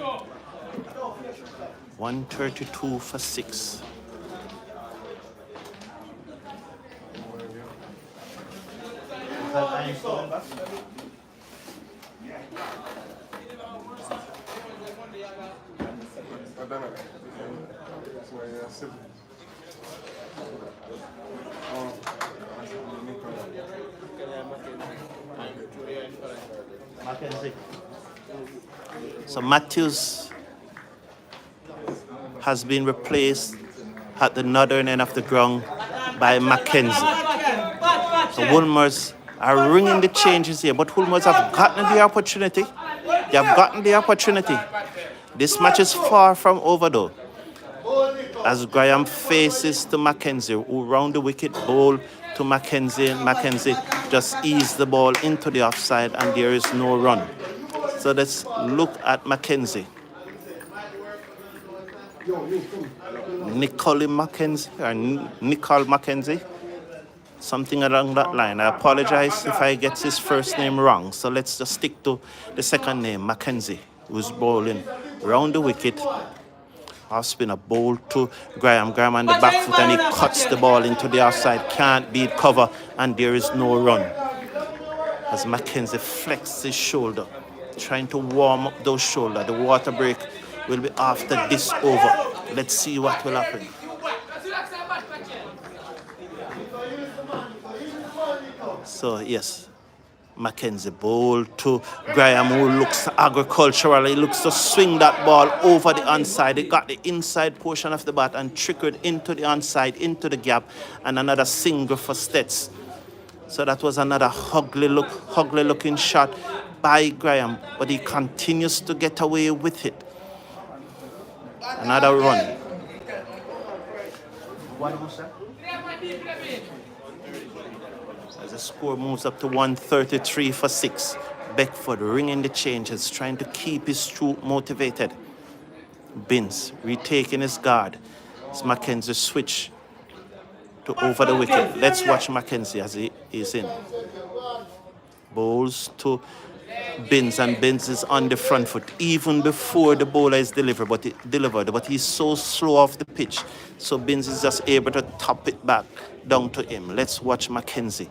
132 for 6. So Matthews has been replaced at the northern end of the ground by Mackenzie. So Wolmers are ringing the changes here, but Wolmers have gotten the opportunity. They have gotten the opportunity. This match is far from over though. As Graham faces to Mackenzie, who round the wicket ball to Mackenzie. Mackenzie just eased the ball into the offside and there is no run. So let's look at Mackenzie. Nicole Mackenzie, something along that line. I apologize if I get his first name wrong. So let's just stick to the second name, Mackenzie, who's bowling round the wicket. Off spinner ball to Graham. Graham on the back foot and he cuts the ball into the offside. Can't beat cover and there is no run. As Mackenzie flexes his shoulder, trying to warm up those shoulders. The water break will be after this over. Let's see what will happen. So yes, Mackenzie ball to Graham, who looks agricultural. He looks to swing that ball over the onside. He got the inside portion of the bat and trickled into the onside, into the gap, and another single for STETHS. So that was another ugly looking shot by Graham, but he continues to get away with it. Another run. As the score moves up to 133 for 6. Beckford ringing the changes, trying to keep his troop motivated. Binns retaking his guard. It's Mackenzie switch to over the wicket. Let's watch Mackenzie as he is in. Bowls to Binns, and Binns is on the front foot even before the bowler is delivered, but he's so slow off the pitch, so Binns is just able to top it back down to him. Let's watch Mackenzie.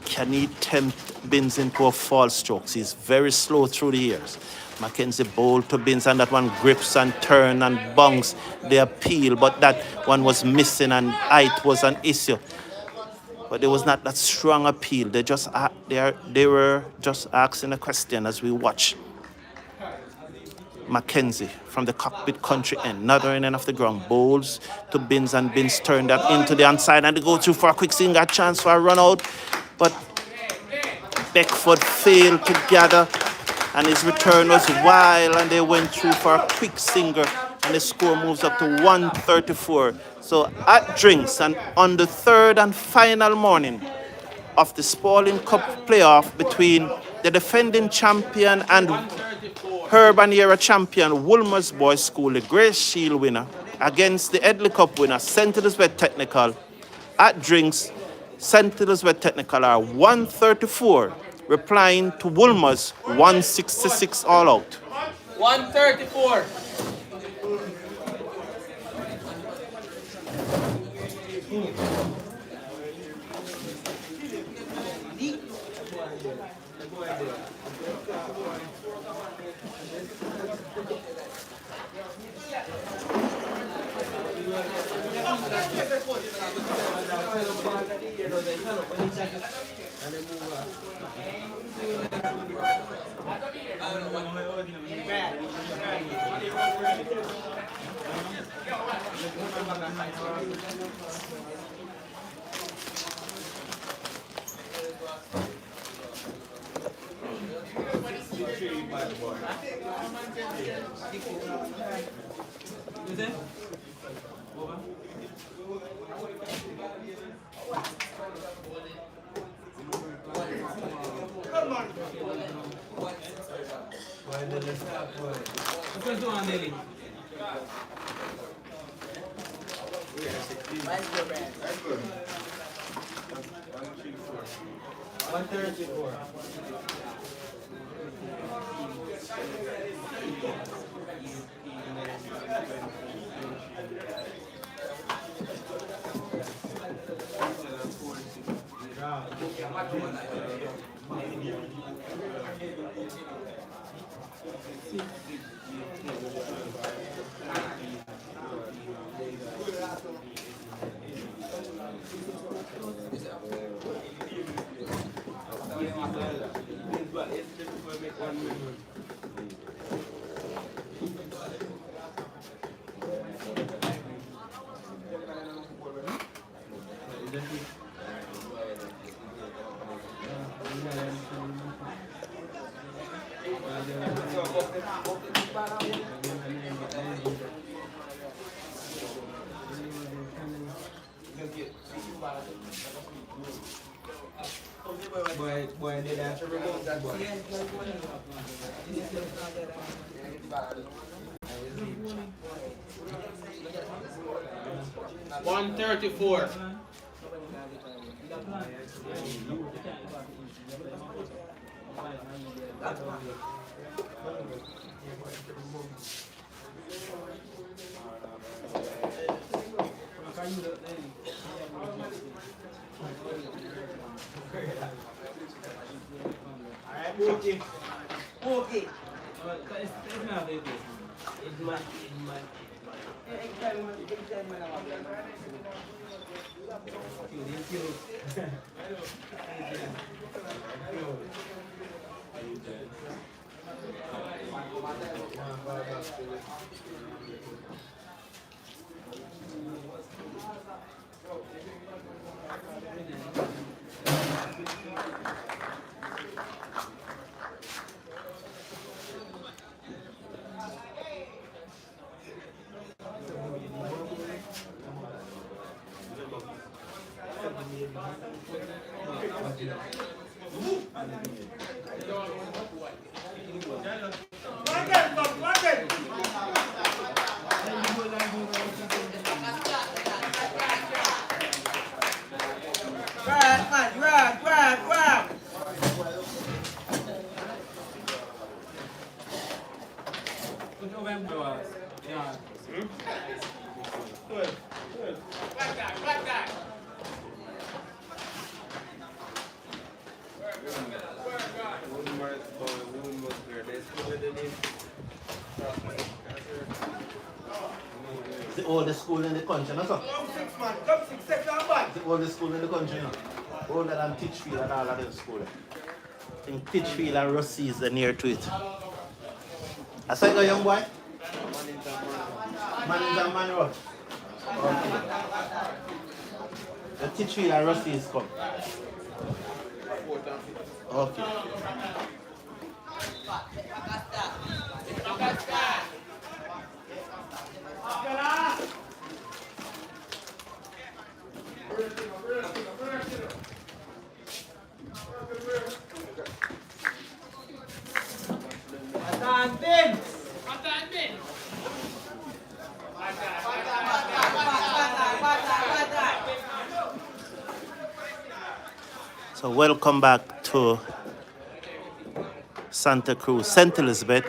Can he tempt Binns into a false stroke? He's very slow through the years. Mackenzie bowl to Binns, and that one grips and turn and bungs the appeal, but that one was missing and height was an issue. But there was not that strong appeal. They were just asking a question as we watch. Mackenzie from the cockpit country end, northern end of the ground, bowls to Binns, and Binns turned that into the onside, and they go through for a quick swing, got a chance for a run out, but Beckford failed to gather, and his return was wild, and they went through for a quick single, and the score moves up to 134. So at drinks, and on the third and final morning of the Spalding Cup playoff between the defending champion and Urban Era champion Wolmers Boys School, the Grace Shield winner, against the Edley Cup winner, St. Elizabeth Technical, at drinks, St. Elizabeth Technical are 134, replying to Wolmers 166 all out. 134. 134. Boy, did I remove that boy? 134. Alright, okay. Okay. Grab. Good. Black guy. The oldest school in the country, no, sir? Come 6, man. Come 6, second back. The oldest school in the country, no? Older than Titchfield and all of them schools. I think Titchfield and Rossi is the near to it. I saw you, young boy? Man Road. Okay. The Titchfield and Rossi is come. Okay. So welcome back to Santa Cruz, St. Elizabeth.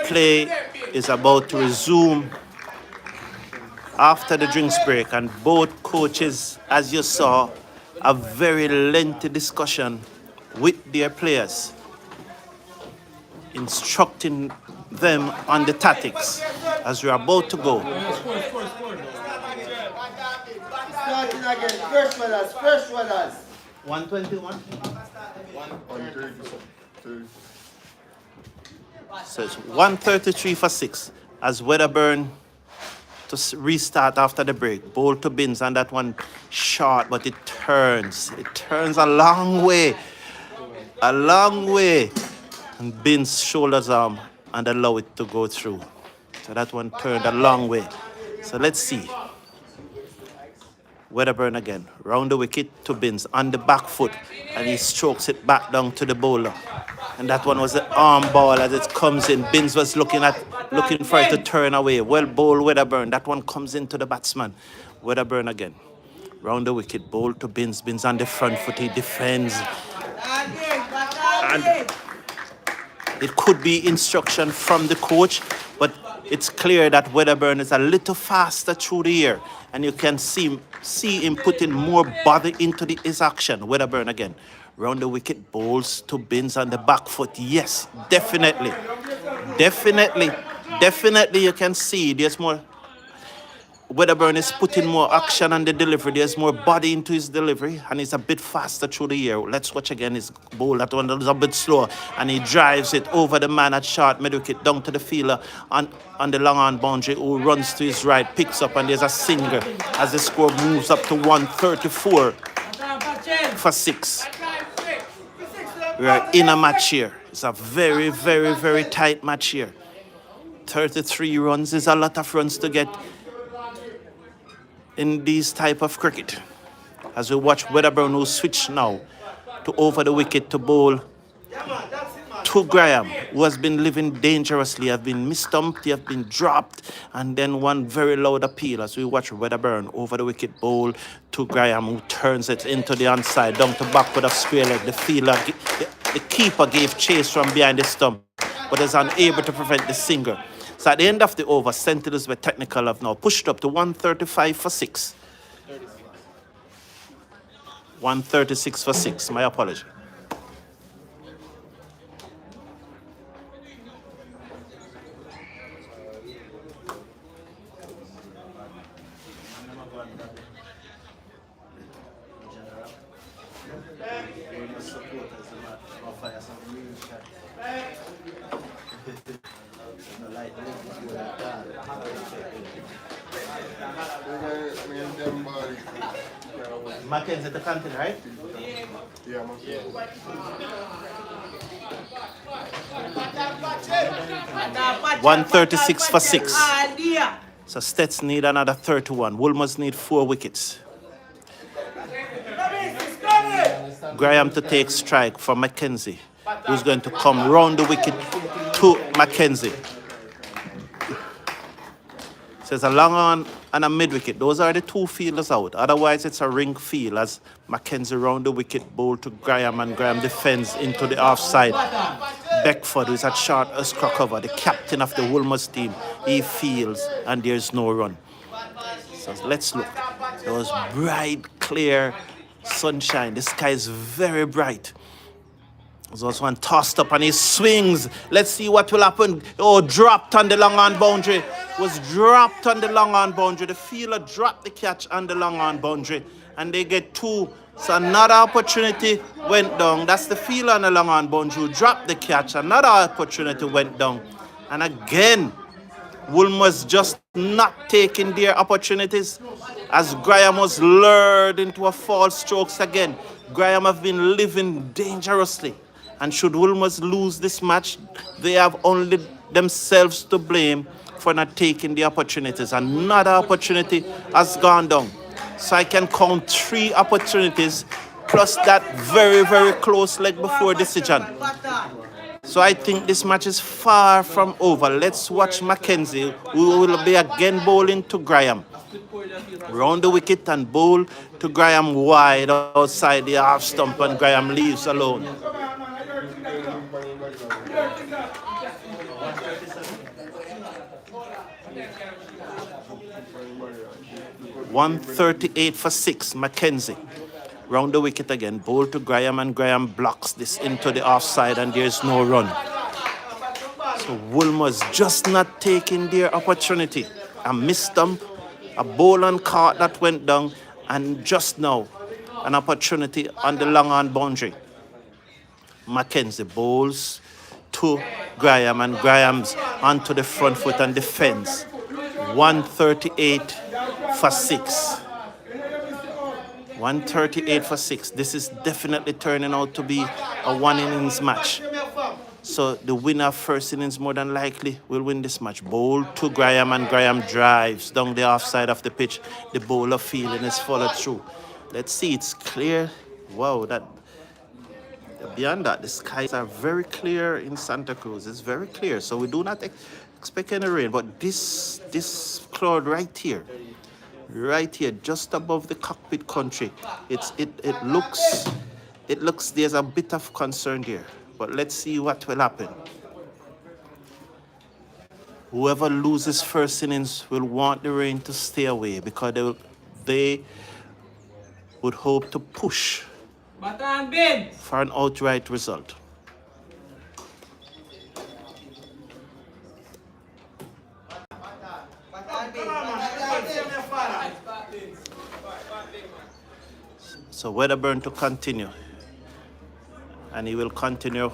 Play is about to resume after the drinks break, and both coaches, as you saw, a very lengthy discussion with their players, instructing them on the tactics as we're about to go. Starting again. Fresh with us. 121? 130. So it's 133 for 6 as Wedderburn to restart after the break. Ball to Binns, and that one short, but it turns. It turns a long way. A long way. And Binns shoulders arm and allow it to go through. So that one turned a long way. So let's see. Wedderburn again. Round the wicket to Binns on the back foot. And he strokes it back down to the bowler. And that one was the arm ball as it comes in. Binns was looking for it to turn away. Well bowled Wedderburn. That one comes into the batsman. Wedderburn again. Round the wicket, bowl to Bins. Bins on the front foot, he defends. And it could be instruction from the coach, but it's clear that Wedderburn is a little faster through the air. And you can see him putting more body into his action. Wedderburn again. Round the wicket, bowls to Bins on the back foot. Yes, definitely. Definitely you can see there's more. Wedderburn is putting more action on the delivery. There's more body into his delivery, and he's a bit faster through the air. Let's watch again his bowl. That one is a bit slower, and he drives it over the man at short mid wicket down to the fielder on the long on boundary, who runs to his right, picks up, and there's a single as the score moves up to 134 for 6. We're in a match here. It's a very, very, very tight match here. 33 runs is a lot of runs to get in these type of cricket. As we watch Wedderburn, who switch now to over the wicket to bowl to Graham, who has been living dangerously, have been mistumped, he have been dropped, and then one very loud appeal as we watch Wedderburn over the wicket bowl to Graham, who turns it into the onside, down to backward of square leg. The fielder, the keeper gave chase from behind the stump, but is unable to prevent the single. So at the end of the over, St. Elizabeth Technical have now pushed up to 135 for 6. 136 for 6, my apology. Mackenzie the content, right? Yeah, man. 136 for 6. So STETHS need another 31. Wolmers need 4 wickets. Graham to take strike for Mackenzie, who's going to come round the wicket to Mackenzie. There's a long on and a mid wicket. Those are the 2 fielders out. Otherwise, it's a ring field as Mackenzie round the wicket, bowl to Graham, and Graham defends into the offside. Beckford, who's at short as cover, the captain of the Wolmers team, he fields, and there's no run. So let's look. There was bright, clear sunshine. The sky is very bright. There's also one tossed up and he swings. Let's see what will happen. Oh, dropped on the long on boundary. Was dropped on the long on boundary. The fielder dropped the catch on the long on boundary. And they get 2. So another opportunity went down. That's the fielder on the long on boundary who dropped the catch. Another opportunity went down. And again, Wolmers just not taking their opportunities as Graham was lured into a false strokes again. Graham have been living dangerously. And should Wolmers lose this match, they have only themselves to blame for not taking the opportunities. Another opportunity has gone down. So I can count 3 opportunities plus that very, very close leg before decision. So I think this match is far from over. Let's watch Mackenzie, who will be again bowling to Graham. Round the wicket and bowl to Graham wide outside the half stump, and Graham leaves alone. 138 for 6, Mackenzie. Round the wicket again, bowl to Graham, and Graham blocks this into the offside, and there's no run. So Wolmers just not taking their opportunity. A missed stump, a bowl and cart that went down, and just now, an opportunity on the long on boundary. Mackenzie bowls to Graham, and Graham's onto the front foot and defends. 138 for 6. 138 for 6. This is definitely turning out to be a 1 innings match. So the winner of first innings more than likely will win this match. Bowl to Graham, and Graham drives down the offside of the pitch. The bowler fielding is followed through. Let's see, it's clear. Wow, that beyond that, the skies are very clear in Santa Cruz. It's very clear. So we do not expect any rain. But this cloud right here, right here, just above the cockpit country. It looks there's a bit of concern there. But let's see what will happen. Whoever loses first innings will want the rain to stay away because they would hope to push for an outright result. So Wedderburn to continue. And he will continue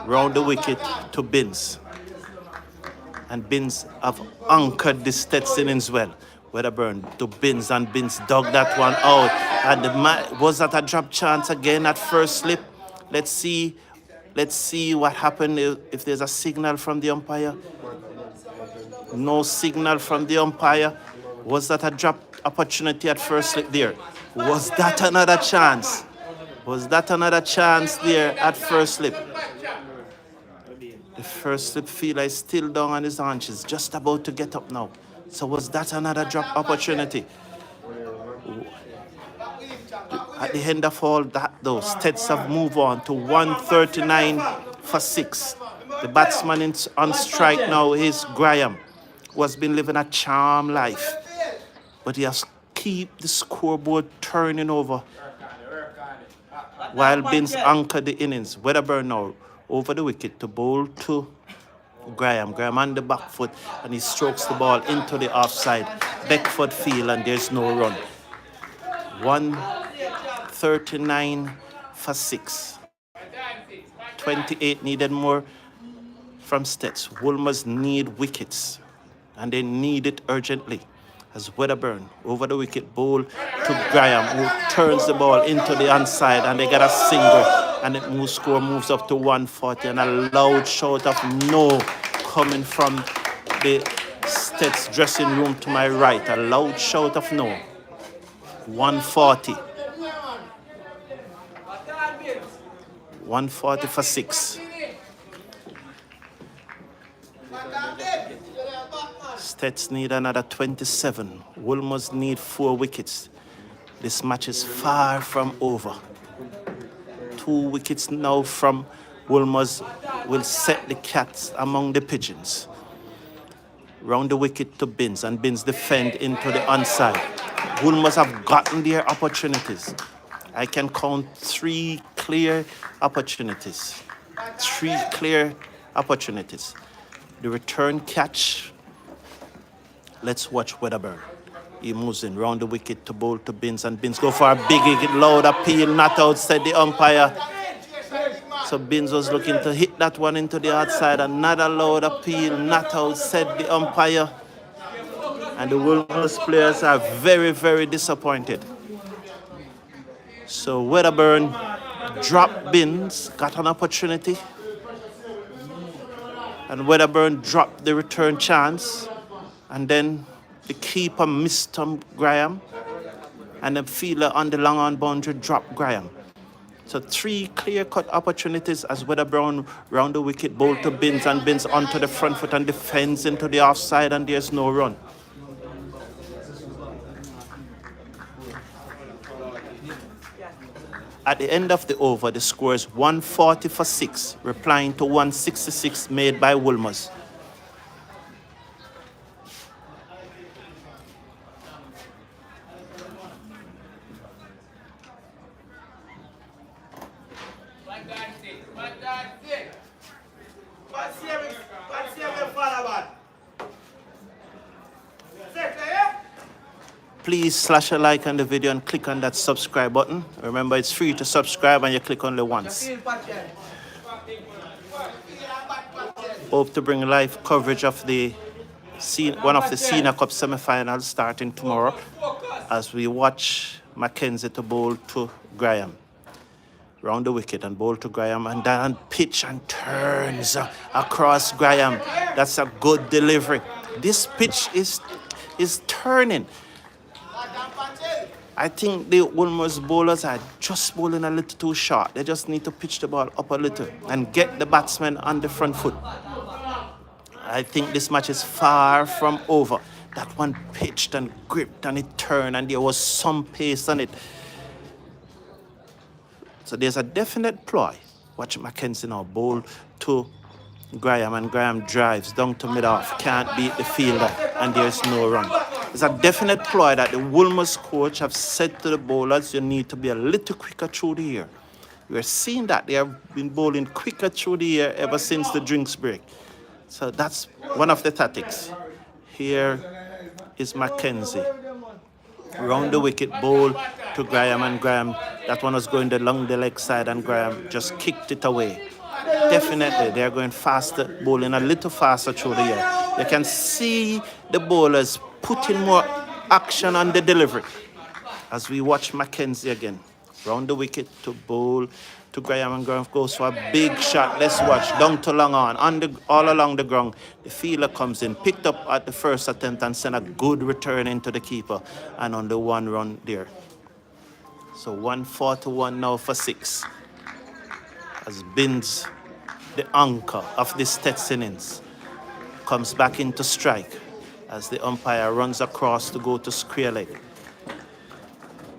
round the wicket to Binns. And Binns have anchored the STETHS innings well. Wedderburn to Binns, and Binns dug that one out. And was that a drop chance again at first slip? Let's see what happened if there's a signal from the umpire. No signal from the umpire. Was that a drop opportunity at first slip there? Was that another chance? Was that another chance there at first slip? The first slip fielder is still down on his haunches, just about to get up now. So was that another drop opportunity? At the end of all that, though, STETHS have moved on to 139 for 6. The batsman on strike now is Graham, who has been living a charmed life. But he has keep the scoreboard turning over while Binns anchored the innings. Wedderburn now over the wicket to bowl to Graham. Graham on the back foot, and he strokes the ball into the offside Beckford field, and there's no run. 139 for 6. 28 needed more from STETHS. Wolmers need wickets, and they need it urgently. As Wedderburn over the wicket bowl to Graham, who turns the ball into the onside, and they get a single, and the score moves up to 140, and a loud shout of no coming from the STETHS dressing room to my right. A loud shout of no. 140. 140 for 6. STETHS need another 27. Wolmers need 4 wickets. This match is far from over. 2 wickets now from Wolmers will set the cats among the pigeons. Round the wicket to Binns, and Binns defend into the onside. Wolmers have gotten their opportunities. I can count 3 clear opportunities. 3 clear opportunities. The return catch. Let's watch Wedderburn. He moves in round the wicket to bowl to Binns, and Binns go for a big, loud appeal, not out, said the umpire. So Binns was looking to hit that one into the outside. Another loud appeal, not out, said the umpire. And the Wolmers players are very, very disappointed. So Wedderburn dropped Binns, got an opportunity. And Wedderburn dropped the return chance. And then the keeper missed Graham. And the fielder on the long on boundary dropped Graham. So 3 clear-cut opportunities as Wedderburn round the wicket, bowl to Binns, and Binns onto the front foot and defends into the offside, and there's no run. At the end of the over, the score is 140 for 6, replying to 166 made by Wolmers. Please slash a like on the video and click on that subscribe button. Remember, it's free to subscribe and you click only once. Hope to bring live coverage of one of the Senior Cup semi-finals starting tomorrow as we watch Mackenzie to bowl to Graham. Round the wicket and bowl to Graham, and then pitch and turns across Graham. That's a good delivery. This pitch is turning. I think the Wolmers bowlers are just bowling a little too short. They just need to pitch the ball up a little and get the batsmen on the front foot. I think this match is far from over. That one pitched and gripped and it turned and there was some pace on it. So there's a definite ploy. Watch Mackenzie now bowl to Graham, and Graham drives down to mid-off, can't beat the fielder, and there's no run. It's a definite ploy that the Wolmers coach have said to the bowlers, you need to be a little quicker through the air. We're seeing that they have been bowling quicker through the air ever since the drinks break. So that's one of the tactics. Here is Mackenzie. Round the wicket, bowl to Graham, and Graham, that one was going along the leg side, and Graham just kicked it away. Definitely, they're going faster, bowling a little faster through the air. You can see the bowlers putting more action on the delivery. As we watch Mackenzie again, round the wicket to bowl to Graham, and Graham goes for a big shot. Let's watch, down to long on all along the ground. The fielder comes in, picked up at the first attempt and sent a good return into the keeper, and on the one run there. So 141 now for 6. As Binns, the anchor of this STETHS innings, comes back into strike as the umpire runs across to go to square leg.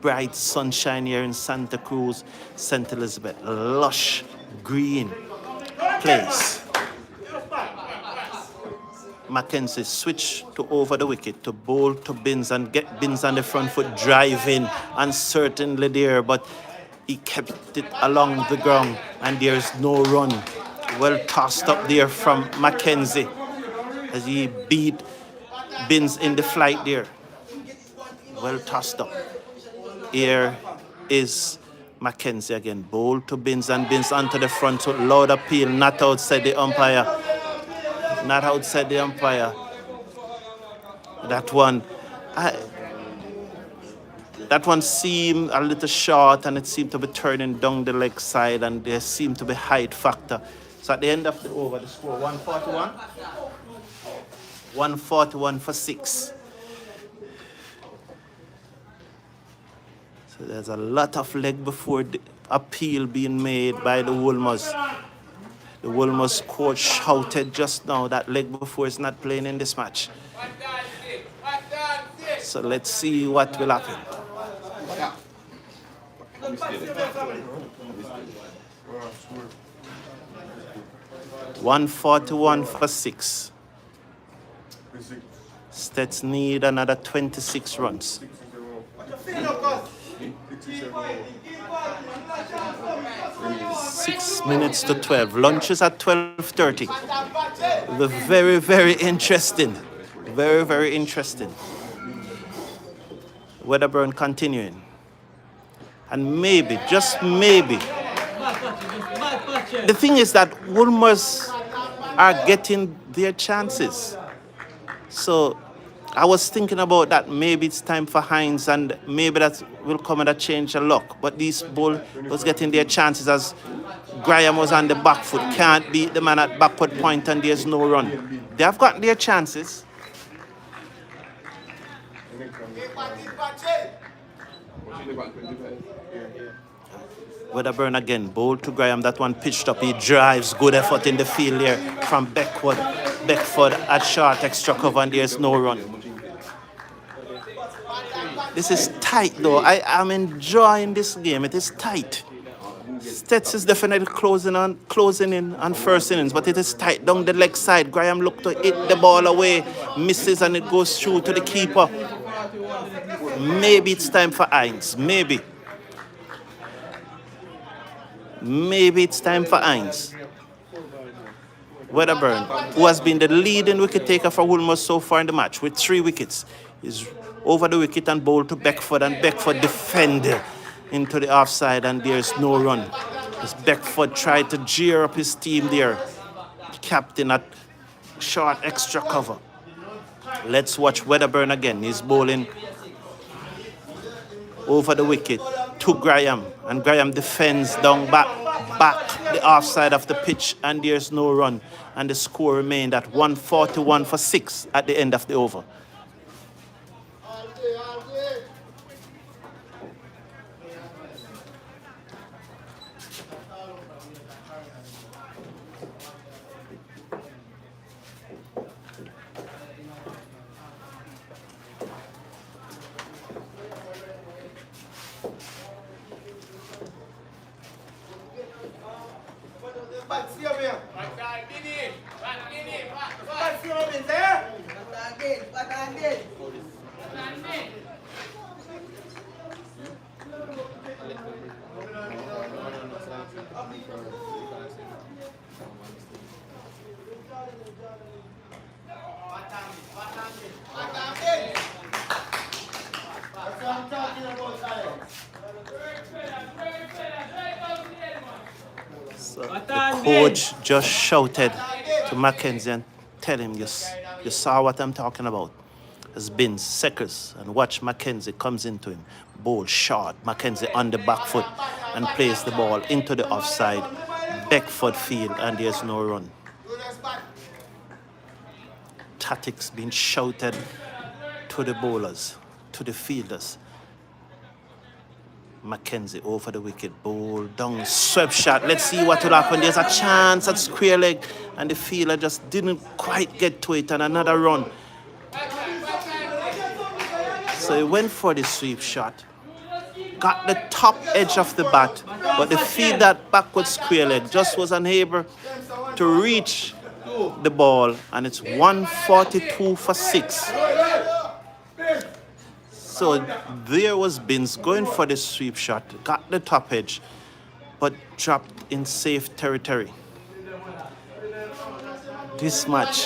Bright sunshine here in Santa Cruz, St. Elizabeth. Lush, green place. Mackenzie switch to over the wicket to bowl to Binns and get Binns on the front foot, driving uncertainly there, but he kept it along the ground and there's no run. Well tossed up there from Mackenzie as he beat Binns in the flight there. Well tossed up. Here is Mackenzie again. Bowl to Binns, and Binns onto the front foot. Loud appeal, not outside the umpire. Not outside the umpire. That one seemed a little short, and it seemed to be turning down the leg side, and there seemed to be height factor. So at the end of the over, the score 141. 141 for 6. So there's a lot of leg before the appeal being made by the Wolmers. The Wolmers coach shouted just now that leg before is not playing in this match. So let's see what will happen. 141 for 6. STETHS need another 26 runs. 6 minutes to 12. Lunch is at 12:30. Very, very interesting. Very, very interesting. Wedderburn continuing. And maybe, just maybe, the thing is that Wolmers are getting their chances. So I was thinking about that. Maybe it's time for Hines, and maybe that will come at a change of luck. But these bull was getting their chances as Graham was on the back foot. Can't beat the man at backward point, and there's no run. They have gotten their chances. Wedderburn again, bowl to Graham. That one pitched up. He drives. Good effort in the field here from Beckford. Beckford at short extra cover, and there's no run. This is tight though. I am enjoying this game. It is tight. STETHS is definitely closing in on first innings, but it is tight down the leg side. Graham looked to hit the ball away, misses, and it goes through to the keeper. Maybe it's time for Hines. Maybe it's time for Hines. Wedderburn, who has been the leading wicket taker for Wolmers so far in the match with 3 wickets, is over the wicket and bowled to Beckford, and Beckford defended into the offside, and there's no run. As Beckford tried to jeer up his team there. Captain at short extra cover. Let's watch Wedderburn again. He's bowling over the wicket to Graham, and Graham defends down back the offside of the pitch, and there's no run, and the score remained at 141 for 6 at the end of the over. So the coach just shouted to Mackenzie and tell him, you saw what I'm talking about. It's been seconds, and watch Mackenzie comes into him. Ball short, Mackenzie on the back foot and plays the ball into the offside, Beckford field, and there's no run. Tactics being shouted to the bowlers, to the fielders. Mackenzie over the wicket, ball down, swept shot. Let's see what will happen. There's a chance at square leg, and the fielder just didn't quite get to it, and another run. So he went for the sweep shot, got the top edge of the bat, but the field that backward square leg just was unable to reach the ball, and it's 142 for 6. So there was Binns going for the sweep shot, got the top edge, but dropped in safe territory. This match,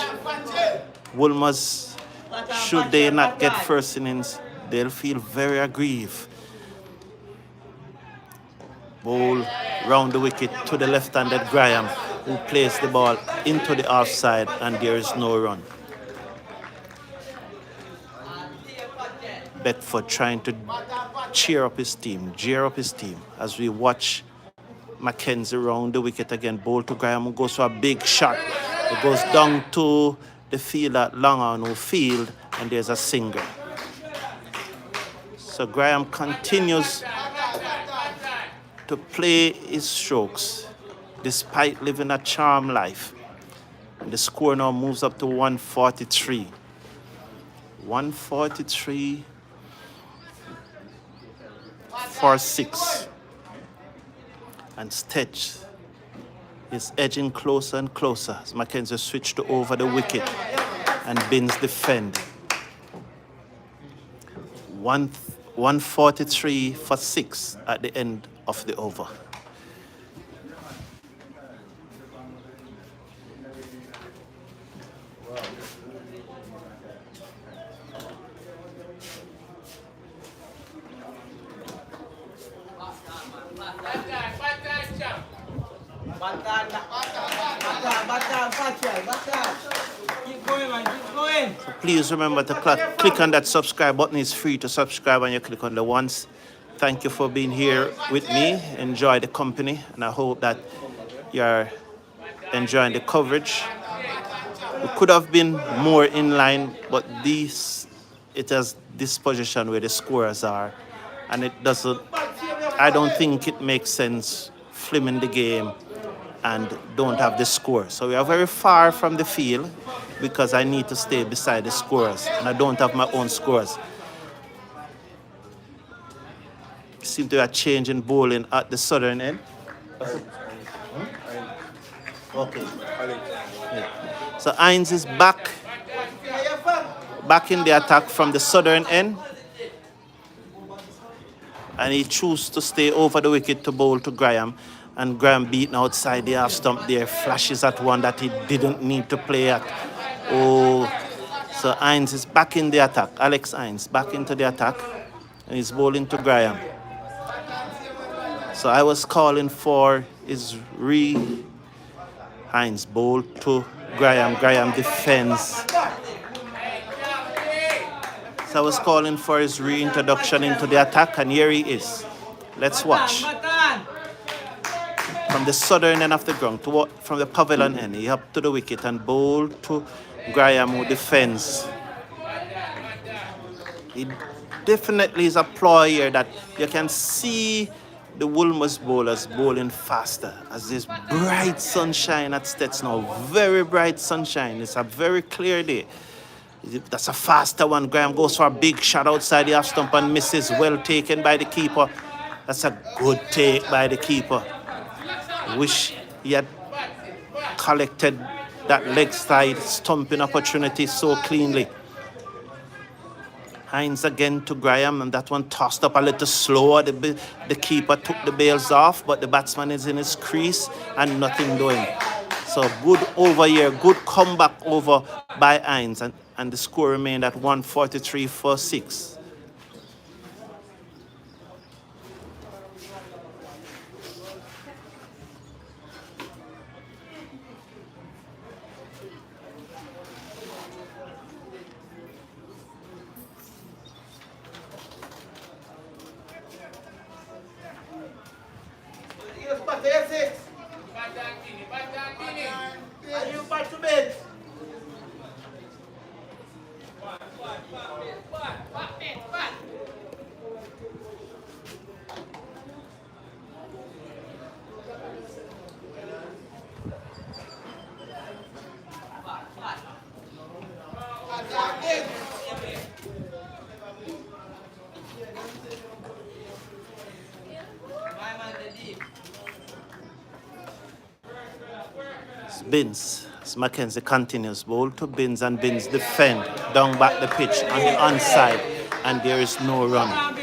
Wolmers, should they not get first innings, they'll feel very aggrieved. Ball round the wicket to the left-handed Graham, who plays the ball into the offside, and there is no run. Beckford trying to cheer up his team as we watch Mackenzie round the wicket again. Ball to Graham, who goes for a big shot. It goes down to the fielder long on who field, and there's a single. So Graham continues to play his strokes despite living a charmed life. And the score now moves up to 143. 143 for 6. And STETHS is edging closer and closer as Mackenzie switched to over the wicket and Binns defend. 143 for 6 at the end of the over. Keep going, man. Keep going. So please remember to click on that subscribe button. It's free to subscribe when you click on the ones. Thank you for being here with me. Enjoy the company, and I hope that you're enjoying the coverage. We could have been more in line, but it has this position where the scorers are, and I don't think it makes sense flimming the game and don't have the score. So we are very far from the field because I need to stay beside the scorers, and I don't have my own scores. Seem to be a change in bowling at the southern end. Okay. Yeah. So Hines is back in the attack from the southern end, and he chose to stay over the wicket to bowl to Graham. And Graham beaten outside the half stump there, flashes at one that he didn't need to play at. Oh, so Hines is back in the attack. Alex Hines back into the attack, and he's bowling to Graham. So I was calling for his Hines bowl to Graham. Graham defends. So I was calling for his reintroduction into the attack, and here he is. Let's watch. From the southern end of the ground, from the pavilion end, he up to the wicket and bowl to Graham, who defends. He definitely is a ploy here that you can see the Wolmers bowlers bowling faster as there's bright sunshine at STETHS now. Very bright sunshine. It's a very clear day. That's a faster one. Graham goes for a big shot outside the half stump and misses. Well taken by the keeper. That's a good take by the keeper. Wish he had collected that leg side stumping opportunity so cleanly. Hines again to Graham, and that one tossed up a little slower. The keeper took the bails off, but the batsman is in his crease and nothing doing. So good over here, good comeback over by Hines, and the score remained at 143 for 6. Are you back to bed? Binns. As Mackenzie continues, bowl to Binns, and Binns defend down back the pitch on the onside, and there is no run.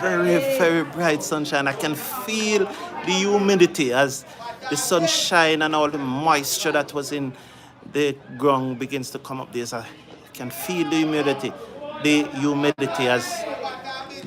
Very, very bright sunshine. I can feel the humidity as the sunshine and all the moisture that was in the ground begins to come up there. So I can feel the humidity as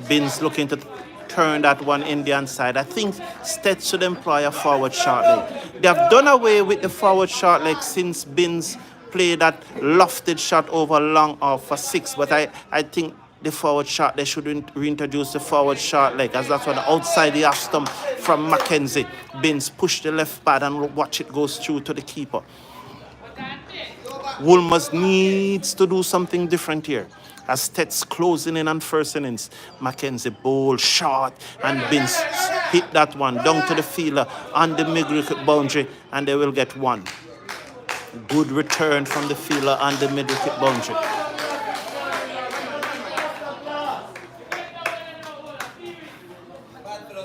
Binns looking to turn that one Indian side. I think STETHS should employ a forward short leg. They have done away with the forward short leg since Binns played that lofted shot over long off for 6, but I think the forward short, they should reintroduce the forward short leg, as that's what outside the half stump from Mackenzie. Binns push the left pad and watch it goes through to the keeper. Wolmers needs to do something different here. As STETHS closing in on first innings, Mackenzie bowl short, and Binns hit that one down to the fielder on the mid-wicket boundary, and they will get one. Good return from the fielder on the mid-wicket boundary.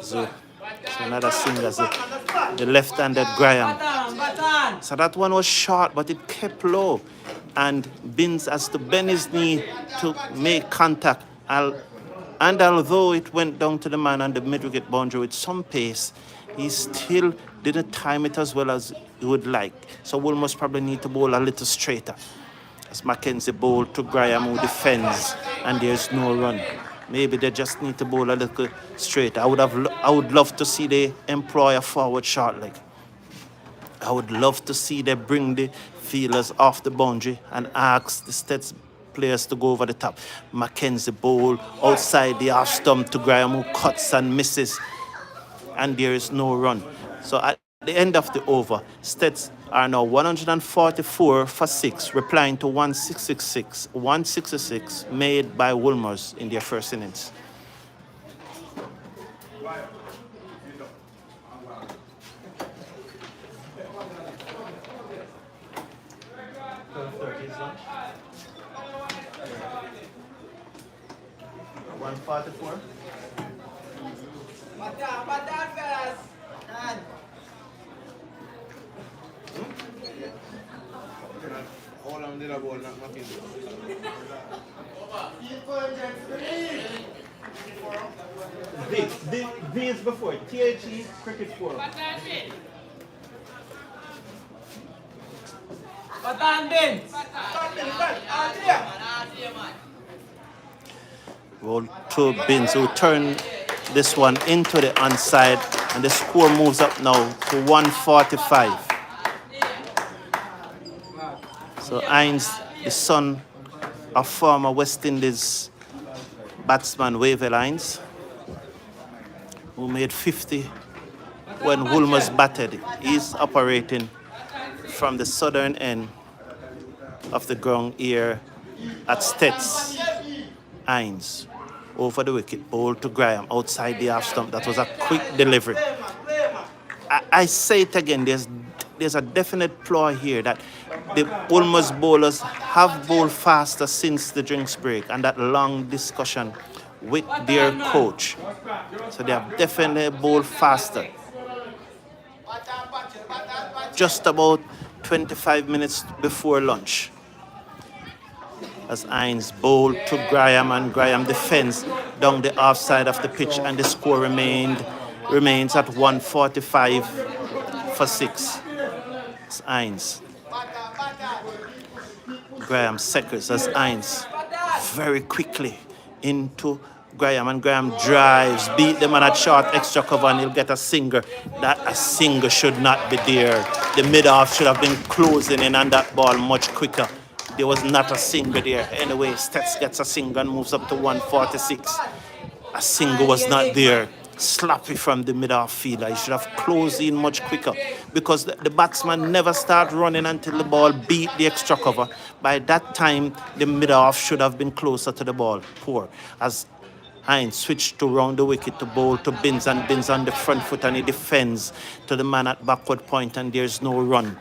So another singer, the left-handed Graham. So that one was short, but it kept low. And Binns has to bend his knee to make contact. And although it went down to the man on the mid-wicket boundary with some pace, he still didn't time it as well as he would like. So Wolmers probably need to bowl a little straighter. As Mackenzie bowled to Graham, who defends, and there's no run. Maybe they just need to bowl a little straighter. I would love to see they employ a forward short leg. I would love to see they bring the fielders off the boundary and ask the STETHS players to go over the top. Mackenzie bowl outside the half stump to Graham, who cuts and misses, and there is no run. So at the end of the over, STETHS are now 144 for 6, replying to 166 made by Wolmers in their first innings. All on the ball, not nothing. V is before THE Cricket Forum. Roll to Binns, who turn this one into the onside, and the score moves up now to 145. So Hines, the son of former West Indies batsman Wavell Hines, who made 50 when Wolmers batted, is operating from the southern end of the ground here at STETHS. Hines over the wicket, bowl to Graham outside the half stump. That was a quick delivery. I say it again, there's a definite ploy here that the Wolmers bowlers have bowled faster since the drinks break and that long discussion with their coach. So they have definitely bowled faster. just about 25 minutes before lunch. As Hines bowled to Graham, and Graham defends down the offside of the pitch, and the score remains at 145 for 6. As Hines. Graham seconds as Hines very quickly into Graham, and Graham drives, beat the man at short extra cover, and he'll get a single. That a single should not be there. The mid-off should have been closing in on that ball much quicker. There was not a single there. Anyway, STETHS gets a single and moves up to 146. A single was not there. Sloppy from the mid-off fielder. He should have closed in much quicker, because the batsman never start running until the ball beat the extra cover. By that time, the mid-off should have been closer to the ball. Poor. As Hines switched to round the wicket to bowl to Binns, and Binns on the front foot, and he defends to the man at backward point, and there's no run.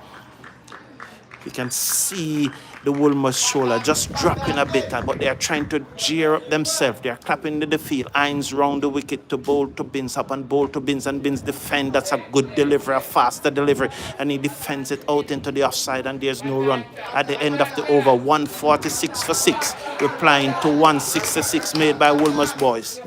You can see the Wolmers shoulder just dropping a bit, but they are trying to gear up themselves. They are clapping the field. Hines round the wicket to bowl to Binns, up and bowl to Binns, and Binns defend. That's a good delivery, a faster delivery, and he defends it out into the offside, and there's no run. At the end of the over, 146 for 6, replying to 166 made by Wolmers boys.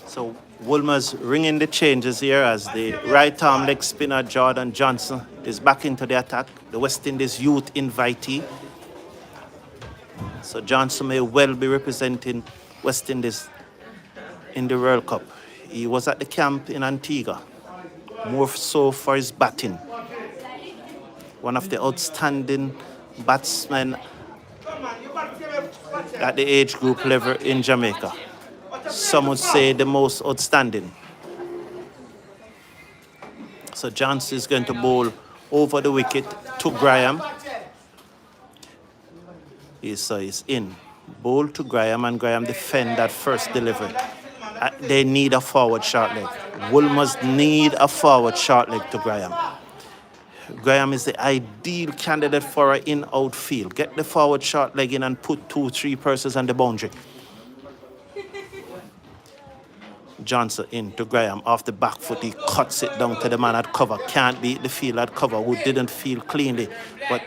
So Wolmers ringing the changes here as the right arm leg spinner Jordan Johnson is back into the attack, the West Indies youth invitee. So Johnson may well be representing West Indies in the World Cup. He was at the camp in Antigua, more so for his batting. One of the outstanding batsmen at the age group level in Jamaica. Some would say the most outstanding. So Johnson is going to bowl over the wicket to Graham. He's in. Bowl to Graham, and Graham defend that first delivery. They need a forward short leg. Wolmers need a forward short leg to Graham. Graham is the ideal candidate for an in-out field. Get the forward short leg in and put 2-3 persons on the boundary. Johnson in to Graham off the back foot. He cuts it down to the man at cover. Can't beat the field at cover, who didn't field cleanly, but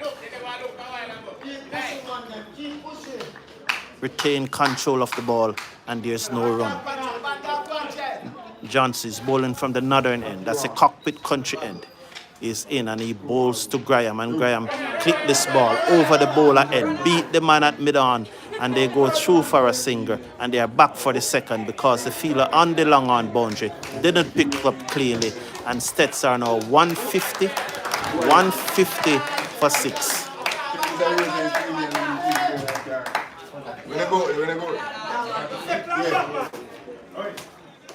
retain control of the ball, and there's no run. Johnson is bowling from the northern end. That's the cockpit country end. He's in, and he bowls to Graham, and Graham clip this ball over the bowler end, beat the man at mid-on, and they go through for a single, and they are back for the second because the fielder on the long on boundary didn't pick up cleanly, and STETHS are now 150 for 6.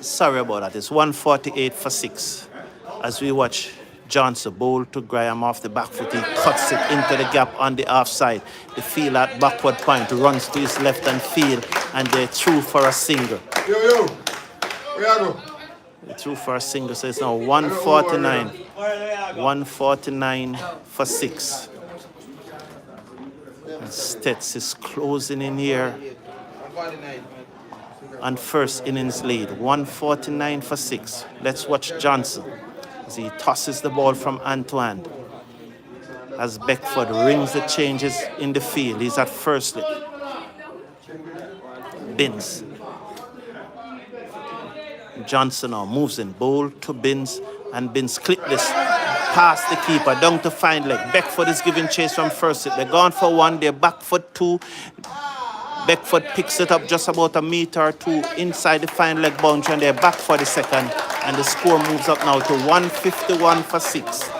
Sorry about that. It's 148 for 6 as we watch Johnson bowl to Graham off the back foot. He cuts it into the gap on the offside. The field at backward point runs to his left and field, and they're through for a single. Where you go? They're through for a single, so it's now 149. 149 for 6. And STETHS is closing in here on first innings lead. 149 for 6. Let's watch Johnson as he tosses the ball from hand to hand. As Beckford rings the changes in the field, he's at first. Binns. Johnson now moves in, bowl to Binns, and Binns clip this past the keeper, down to fine leg. Beckford is giving chase from first. They're gone for one, they're back for two. Beckford picks it up just about a meter or two inside the fine leg boundary, and they're back for the second. And the score moves up now to 151 for 6.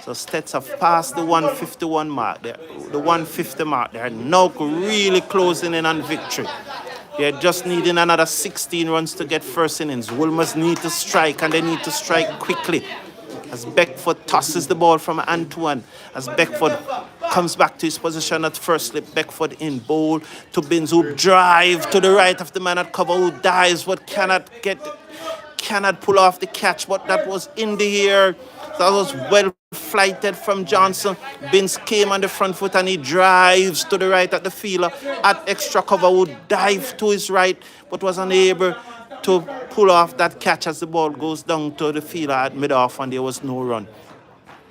So STETHS have passed the 151 mark. The 150 mark. They're now really closing in on victory. They're just needing another 16 runs to get first innings. Wolmers need to strike, and they need to strike quickly. As Beckford tosses the ball from Antoine, as Beckford comes back to his position at first slip, Beckford in bowl to Binns, who drive to the right of the man at cover, who dives but cannot pull off the catch, but that was in the air. That was well flighted from Johnson. Binns came on the front foot and he drives to the right at the fielder at extra cover, who dive to his right but was unable to pull off that catch as the ball goes down to the fielder at mid-off, and there was no run.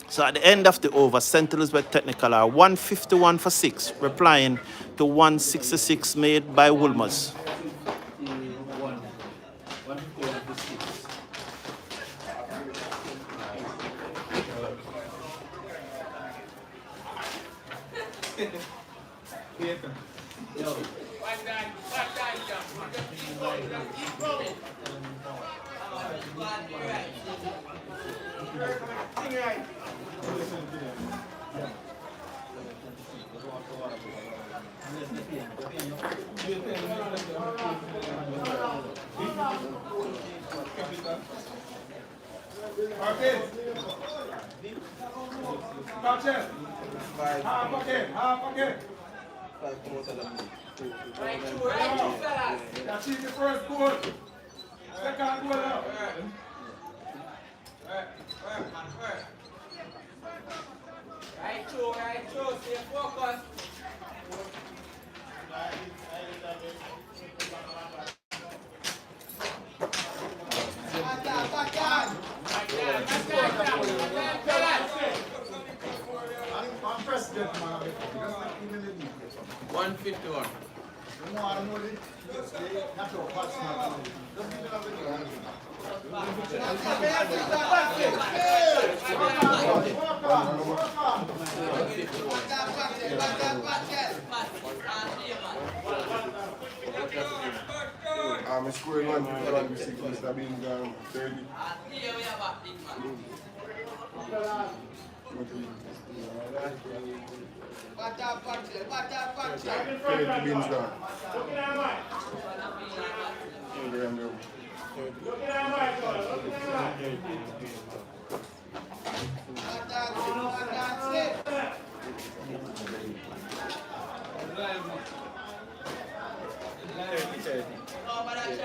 So at the end of the over, St. Elizabeth Technical are 151 for 6, replying to 166 made by Wolmers. That's the first goal. Second goal now. Right through, stay focused. I'm president, man. 151. I'm scoring 156, Mr. Bean gone 30. Beans gone.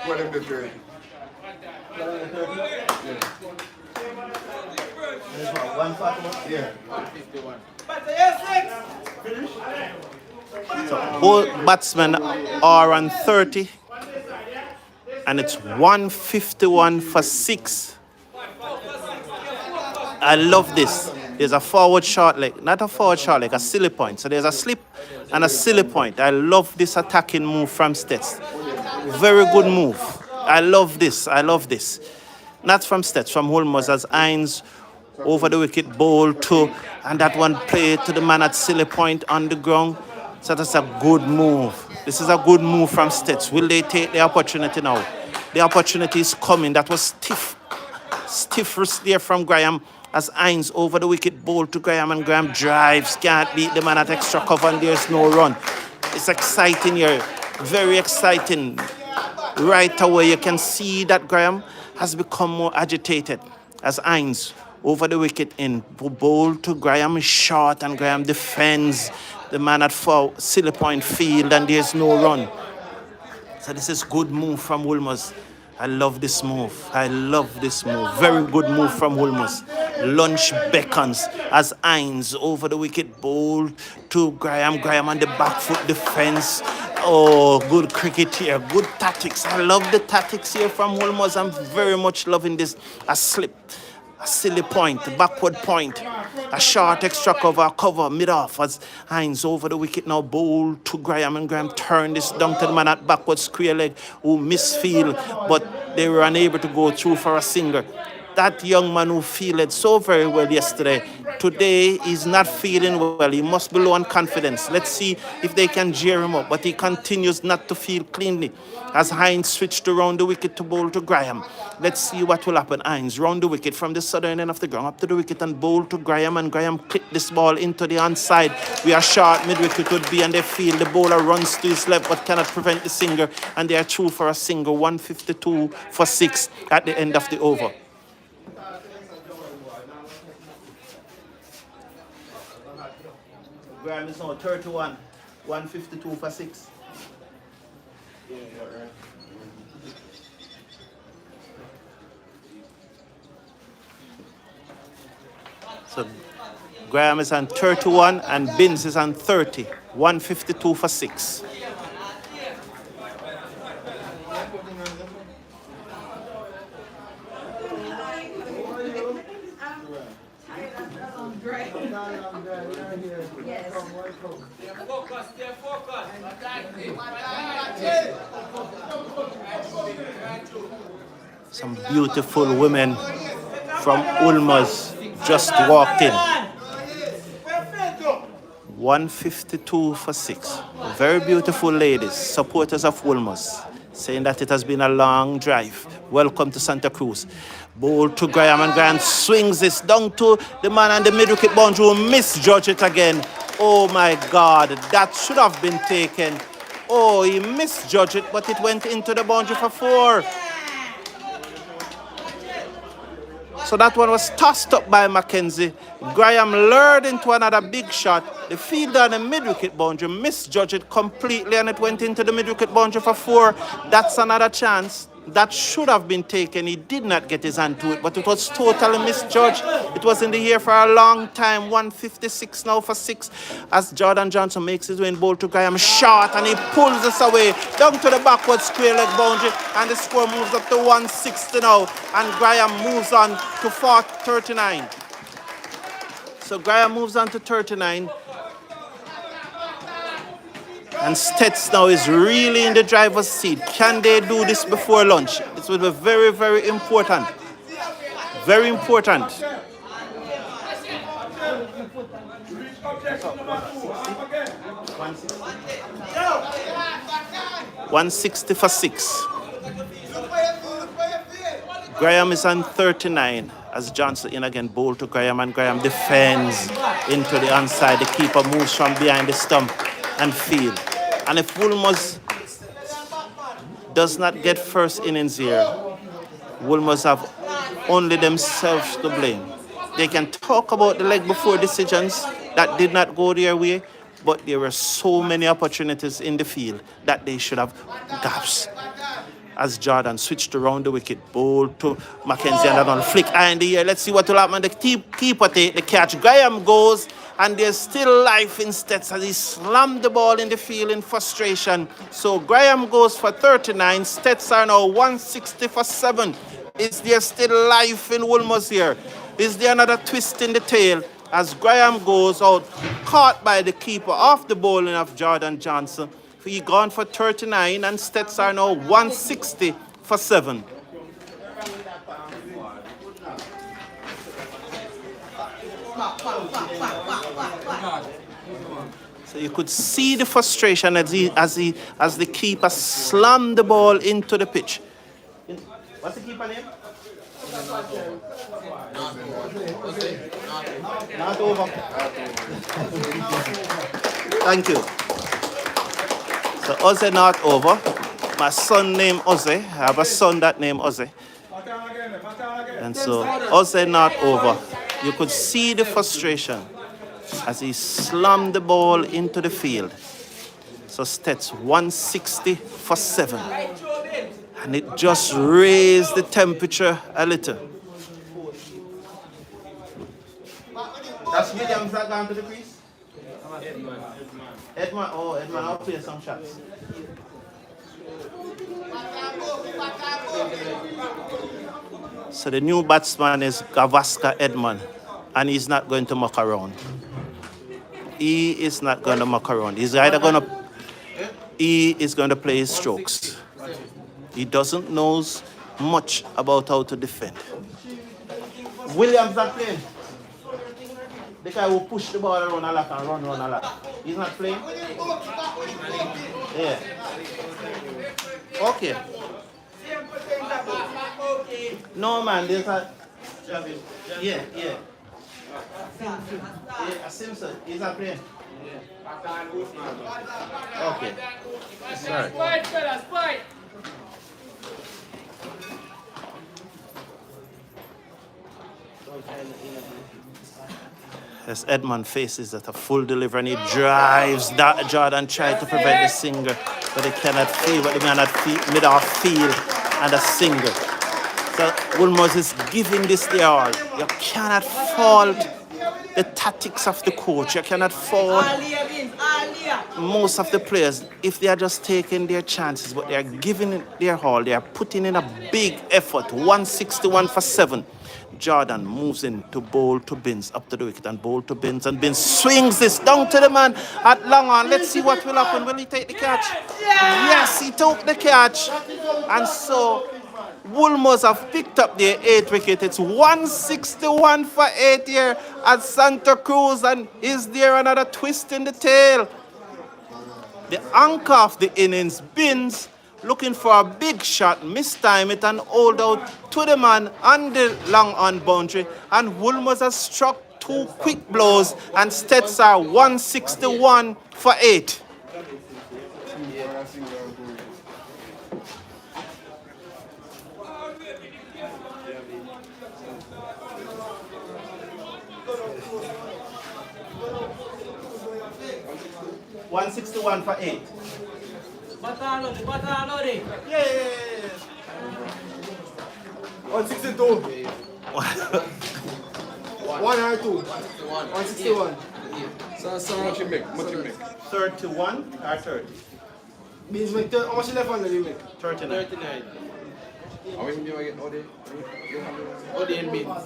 What him the 30? Yeah. So both batsmen are on 30, and it's 151 for 6. I love this. There's a forward short leg, not a forward short leg, a silly point. So there's a slip and a silly point. I love this attacking move from STETHS. Very good move. I love this. Not from STETHS, from Wolmers, as Hines over the wicket bowl to, and that one play to the man at silly point on the ground. So that's a good move. This is a good move from STETHS. Will they take the opportunity now? The opportunity is coming. That was stiff wrist there from Graham, as Hines over the wicket bowl to Graham, and Graham drives, can't beat the man at extra cover, and there's no run. It's exciting here, very exciting. Right away you can see that Graham has become more agitated, as Hines over the wicket in bowl to Graham is short, and Graham defends the man at silly point field, and there's no run. So this is good move from Wolmers. I love this move. Very good move from Wolmers. Lunch beckons as Hines over the wicket bowl to Graham. Graham on the back foot defense. Oh, good cricket here. Good tactics. I love the tactics here from Wolmers. I'm very much loving this. A slip, a silly point, a backward point, a short extra cover mid-off as Hines over the wicket now bowl to Graham, and Graham turned this down to the man at backward square leg who misfield, but they were unable to go through for a single. That young man who fielded so very well yesterday Today, he's not feeling well. He must be low on confidence. Let's see if they can cheer him up. But he continues not to feel cleanly. As Hines switched around the wicket to bowl to Graham. Let's see what will happen. Hines round the wicket from the southern end of the ground up to the wicket and bowl to Graham. And Graham clipped this ball into the onside. We are short mid-wicket would be, and they feel the bowler runs to his left but cannot prevent the single. And they are through for a single, 152 for 6 at the end of the over. Graham is now 31, 152 for 6. So Graham is on 31 and Binns is on 30, 152 for 6. Some beautiful women from Wolmers just walked in. 152 for 6. Very beautiful ladies, supporters of Wolmers, saying that it has been a long drive. Welcome to Santa Cruz. Bowl to Graham, and Graham swings this down to the man on the mid-wicket boundary who misjudged it again. Oh my God, that should have been taken. Oh, he misjudged it, but it went into the boundary for 4. So that one was tossed up by Mackenzie. Graham lured into another big shot. The fielder on the mid-wicket boundary misjudged it completely and it went into the mid-wicket boundary for 4. That's another chance. That should have been taken. He did not get his hand to it, but it was totally misjudged. It was in the air for a long time. 156 now for 6 as Jordan Johnson makes his way in bowl to Graham. Short, and he pulls this away down to the backward square leg boundary, and the score moves up to 160 now, and Graham moves on to 39. So Graham moves on to 39. And STETHS now is really in the driver's seat. Can they do this before lunch? This will be very, very important. Very important. 160 for 6. Graham is on 39 as Johnson in again, bowl to Graham, and Graham defends into the onside. The keeper moves from behind the stump and field. And if Wolmers does not get first innings here, Wolmers have only themselves to blame. They can talk about the leg before decisions that did not go their way, but there were so many opportunities in the field that they should have gaps. As Jordan switched around the wicket, bowl to Mackenzie, and on flick in the air. Let's see what will happen. The keeper take the catch. Graham goes, and there's still life in STETHS as he slammed the ball in the field in frustration. So Graham goes for 39. STETHS are now 160 for 7. Is there still life in Wolmers here? Is there another twist in the tail? As Graham goes out, caught by the keeper off the bowling of Jordan Johnson. He gone for 39, and STETHS are now 160 for 7. So you could see the frustration as the keeper slammed the ball into the pitch. What's the keeper name? Not over. Thank you. So Ozzy not over. My son named Ozzy. I have a son that named Ozzy. And so Ozzy not over. You could see the frustration as he slammed the ball into the field. So STETHS 160 for 7. And it just raised the temperature a little. That's Williams that gone to the crease? Edman, I'll play some shots. So the new batsman is Gavaskar Edman, and he's not going to muck around. He is not going to muck around. He is going to play his strokes. He doesn't know much about how to defend. Williams not playing. The guy who pushed the ball around a lot and run around a lot. He's not playing? Yeah. Okay. No man, there's a yeah. Yeah, a Simpson. He's not playing. Okay. Sorry. Fight, fellas, fight. As Edmund faces at a full delivery and he drives that Jordan tried to prevent the single, but he cannot feel what the man had mid off field and a single. So Wolmers is giving this their all. You cannot fault the tactics of the coach. You cannot fault most of the players if they are just taking their chances, but they are giving it their all. They are putting in a big effort. 161 for 7. Jordan moves in to bowl to Binns, up to the wicket and bowl to Binns, and Binns swings this down to the man at long on. Let's see what will happen. Will he take the catch? Yes, he took the catch. And so Wolmers have picked up their 8th wicket. It's 161 for 8 here at Santa Cruz, and is there another twist in the tail? The anchor of the innings, Binns, looking for a big shot, mistime it and hold out to the man on the long on boundary, and Wolmers has struck 2 quick blows, and STETHS are 161 for 8. $161 for 8. Yeah. 162. 1 or 2? 161. So much you make? What you make? 31 or 30? Means make how much left on the you make? 39. How many do I get? Odi and Beans.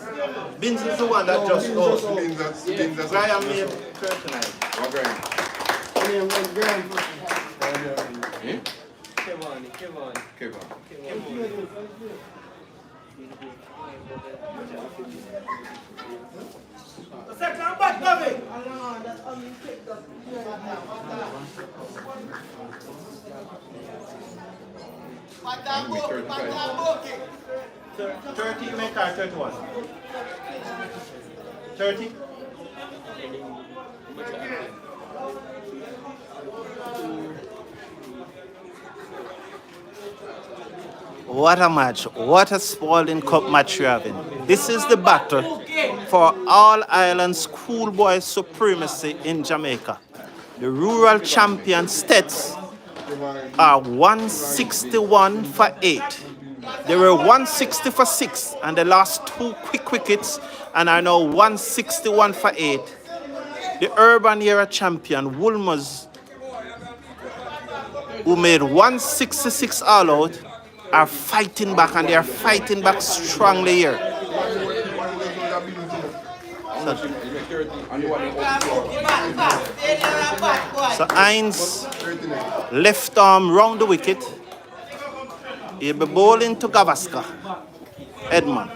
Binns is the one that just goes. Means that's Graham made 39. What Graham? Eh? Kevon. Second back, David. I'm 35. 30 make or 31? 30? What a match. What a Spalding Cup match you're having. This is the battle for All-Ireland schoolboy supremacy in Jamaica. The rural champion STETHS are 161 for 8. They were 160 for 6 and they lost 2 quick wickets and are now 161 for 8. The urban era champion Wolmers, who made 166 all out, are fighting back, and they are fighting back strongly here. So Hines, left arm round the wicket. He'll be bowling to Gavaskar, Edmund.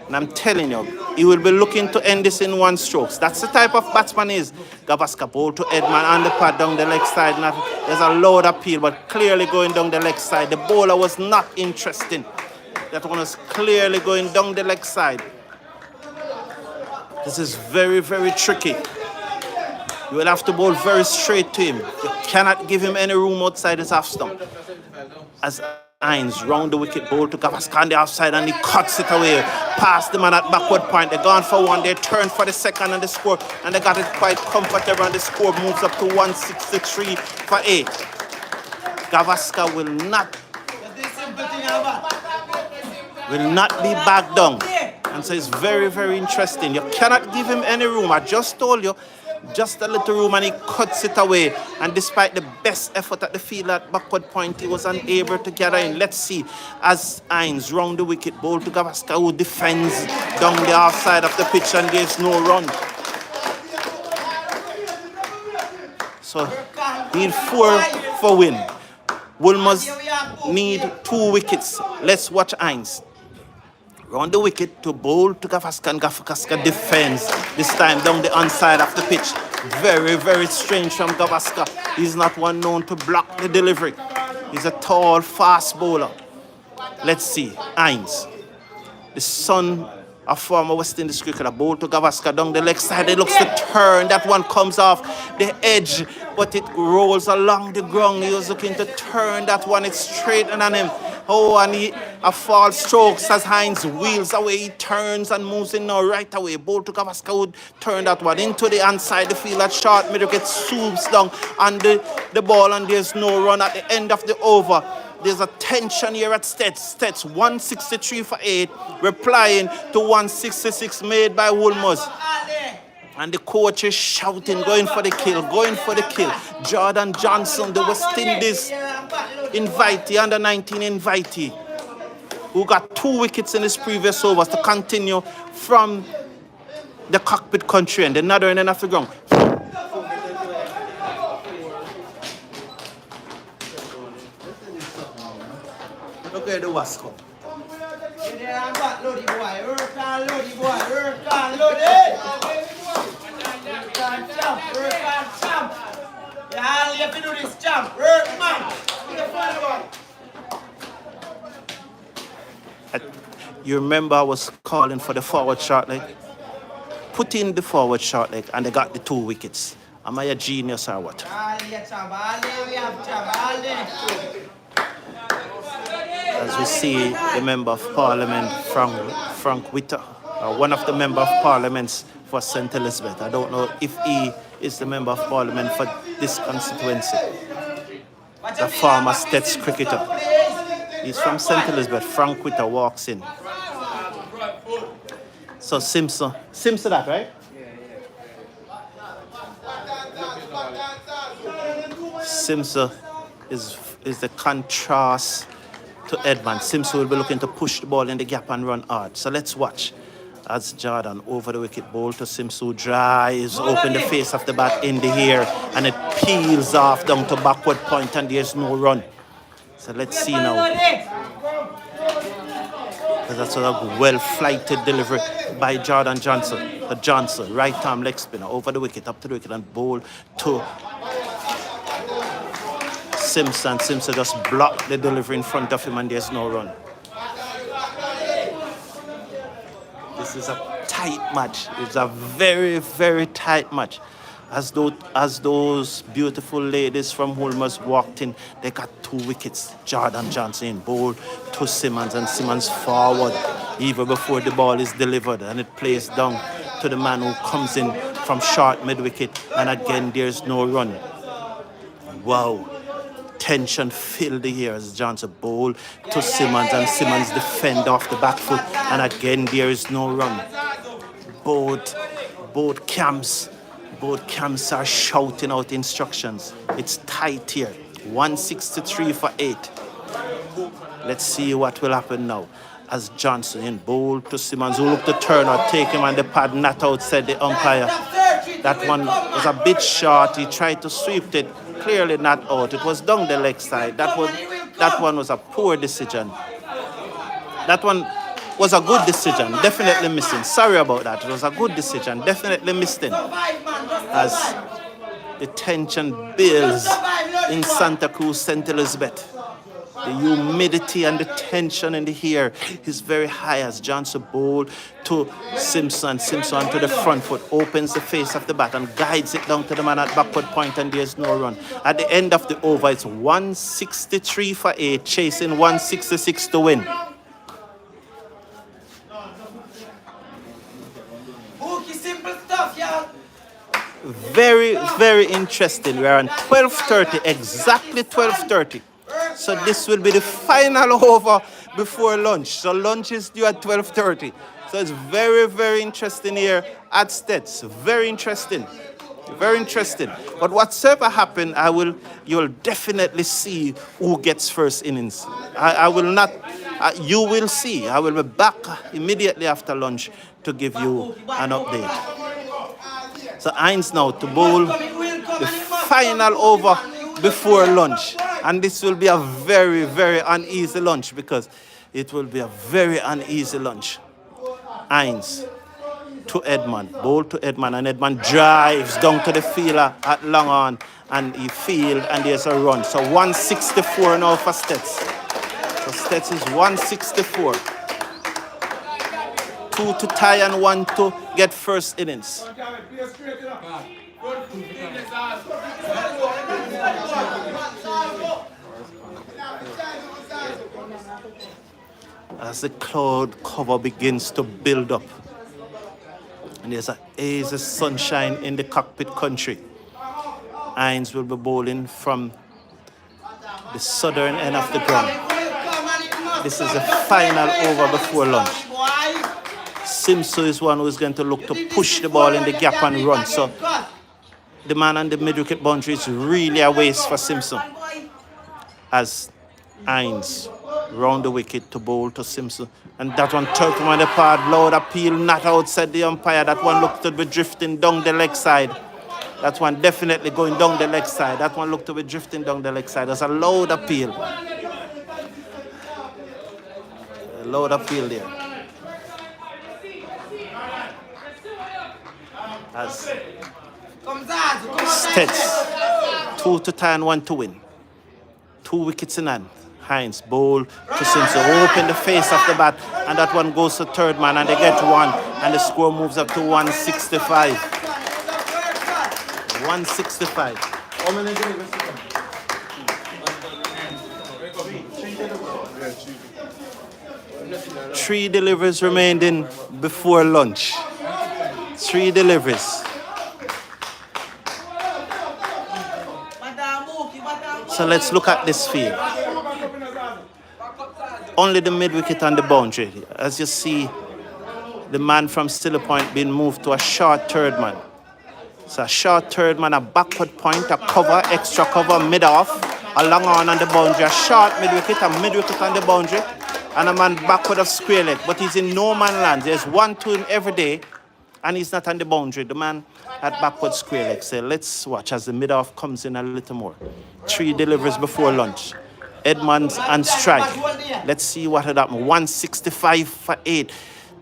And I'm telling you, he will be looking to end this in 1 stroke. That's the type of batsman he is. Gavaskar bowl to Edmund on the pad down the leg side. There's a loud appeal, but clearly going down the leg side. The bowler was not interesting. That one was clearly going down the leg side. This is very, very tricky. You will have to bowl very straight to him. You cannot give him any room outside his half stump. As Hines round the wicket, bowl to Gavaskar on the outside, and he cuts it away past the man at backward point. They're gone for 1, they turn for the second and the score, and they got it quite comfortable, and the score moves up to 163 for 8. Gavaskar will not be back down, and so it's very, very interesting. You cannot give him any room. I just told you, just a little room, and he cuts it away. And despite the best effort at the field at backward point, he was unable to gather in. Let's see, as Hines round the wicket, bowl to Gavaskar, who defends down the half side of the pitch and gives no run. So need 4 for win. Wolmers need 2 wickets. Let's watch Hines. Round the wicket to bowl to Gavaskar, and Gavaskar defends, this time down the onside of the pitch. Very, very strange from Gavaskar. He's not one known to block the delivery. He's a tall, fast bowler. Let's see, Hines, the son of former West Indies cricketer, bowl to Gavaskar down the leg side. It looks to turn. That one comes off the edge, but it rolls along the ground. He was looking to turn that one. It's straight on him. Oh, and a false stroke as Hines wheels away. He turns and moves in now right away. Bowl to Gavaskar would turn that one into the inside the field at short middle. It swoops down on the ball, and there's no run at the end of the over. There's a tension here at STETHS. STETHS 163 for 8, replying to 166 made by Wolmers. And the coach is shouting, going for the kill, going for the kill. Jordan Johnson, the West Indies invitee, under 19 invitee, who got 2 wickets in his previous overs to continue from the cockpit country and another end of the ground. Look at the Wasco. You remember I was calling for the forward short leg? Put in the forward short leg and they got the 2 wickets. Am I a genius or what? As we see the Member of Parliament, Frank Witter, one of the Member of Parliaments for St. Elizabeth. I don't know if he is the Member of Parliament for this constituency. The former STETHS cricketer. He's from St. Elizabeth. Frank Witter walks in. So Simpson that, right? Simpson is the contrast to Edmund. Simpson will be looking to push the ball in the gap and run hard. So let's watch as Jordan over the wicket, bowl to Simpson, drives open the face of the bat in the air, and it peels off down to backward point, and there's no run. So let's see now. That's a well-flighted delivery by Jordan Johnson. Johnson, right arm leg spinner, over the wicket, up to the wicket, and bowl to Simpson. Simpson just blocked the delivery in front of him, and there's no run. This is a tight match. It's a very, very tight match. As those beautiful ladies from Wolmers walked in, they got 2 wickets. Jordan Johnson bowl to Simmons, and Simmons forward even before the ball is delivered, and it plays down to the man who comes in from short mid-wicket, and again there's no run. Wow. Tension filled the air as Johnson bowl to Simmons, and Simmons defend off the back foot, and again there is no run. Both camps are shouting out instructions. It's tight here. 163 for 8. Let's see what will happen now. As Johnson in bowl to Simmons, who looked to turn or take him on the pad, not outside the umpire. That one was a bit short. He tried to sweep it. Clearly not out. It was down the leg side. That one was a poor decision. That one was a good decision. Definitely missing. Sorry about that. It was a good decision. Definitely missing. As the tension builds in Santa Cruz, St. Elizabeth. The humidity and the tension in the air is very high as Johnson bowl to Simpson. Simpson to the front foot, opens the face of the bat and guides it down to the man at backward point, and there's no run. At the end of the over, it's 163 for 8, chasing 166 to win. Simple stuff, y'all. Very, very interesting. We're on 12:30, exactly 12:30. So this will be the final over before lunch. So lunch is due at 12:30. So it's very, very interesting here at STETHS. Very interesting. Very interesting. But whatsoever happen, you'll definitely see who gets first innings. I will not, you will see. I will be back immediately after lunch to give you an update. So Hines now to bowl the final over before lunch. And this will be a very, very uneasy lunch because It will be a very uneasy lunch. Hines to Edmund, ball to Edmund, and Edmund drives down to the fielder at long on, and he field, and there's a run. So 164 now for STETHS. So STETHS is 164. 2 to tie and 1 to get first innings. As the cloud cover begins to build up, and there's a hazy sunshine in the cockpit country, Hines will be bowling from the southern end of the ground. This is the final over before lunch. Simpson is one who is going to look to push the ball in the gap and run. So the man on the mid-wicket boundary is really a waste for Simpson. As Hines round the wicket to bowl to Simpson. And that one took him on the pad, loud appeal, not outside the umpire. That one looked to be drifting down the leg side. That one definitely going down the leg side. That one looked to be drifting down the leg side. There's a loud appeal. A loud appeal there. As STETHS, 2 to tie and 1 to win. 2 wickets in hand. Hines bowl to Simpson, open the face of the bat, and that one goes to third man, and they get 1, and the score moves up to 165. 165. How many deliveries? 3 deliveries remained in before lunch. 3 deliveries. So let's look at this field. Only the mid-wicket and the boundary. As you see, the man from Stiller Point being moved to a short third man. So a short third man, a backward point, a cover, extra cover, mid-off, a long on the boundary, a short mid-wicket, a mid-wicket on the boundary, and a man backward of square leg. But he's in no man land. There's 1 to him every day, and he's not on the boundary. The man at backward square leg. So let's watch as the mid-off comes in a little more. 3 deliveries before lunch. Edmonds and strike. Let's see what had happened. 165 for 8.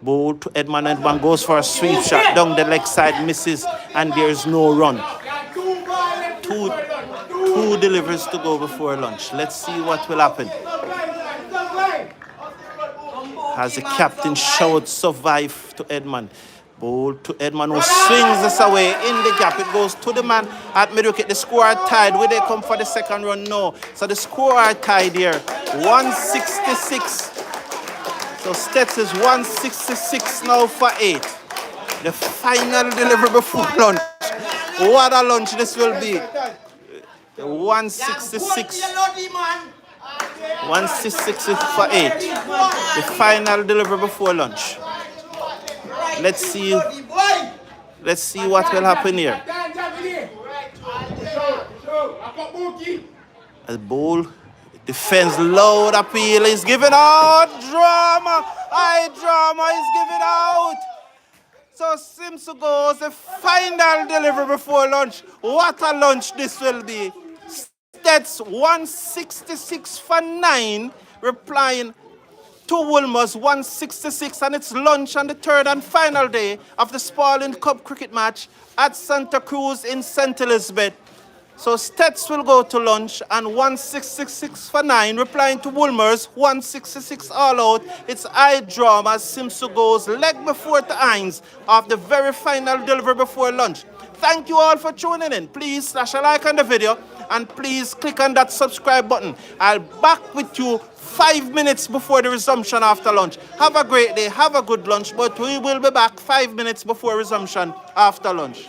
Bowl to Edmund. Edmund goes for a sweep shot down the leg side, misses, and there's no run. Two deliveries to go before lunch. Let's see what will happen. As the captain shouts, survive to Edmund. Bowl to Edmund, who swings this away in the gap. It goes to the man at mid-wicket. The score are tied. Will they come for the second run? No. So the score are tied here. 166. So STETHS is 166 now for 8. The final delivery before lunch. What a lunch this will be. 166. 166 for 8. The final delivery before lunch. Let's see what will happen here. A bowl defense, loud appeal is given out. Drama, high drama is given out. So Simpson goes the final delivery before lunch. What a lunch this will be. STETHS 166 for 9, replying to Wolmers 166, and it's lunch on the third and final day of the Spalding Cup cricket match at Santa Cruz in St. Elizabeth. So STETHS will go to lunch and 166 for 9, replying to Wolmers 166 all out. It's high drama as Simpson goes leg before to Hines of the very final delivery before lunch. Thank you all for tuning in. Please slash a like on the video and please click on that subscribe button. I'll back with you 5 minutes before the resumption after lunch. Have a great day, have a good lunch, but we will be back 5 minutes before resumption after lunch.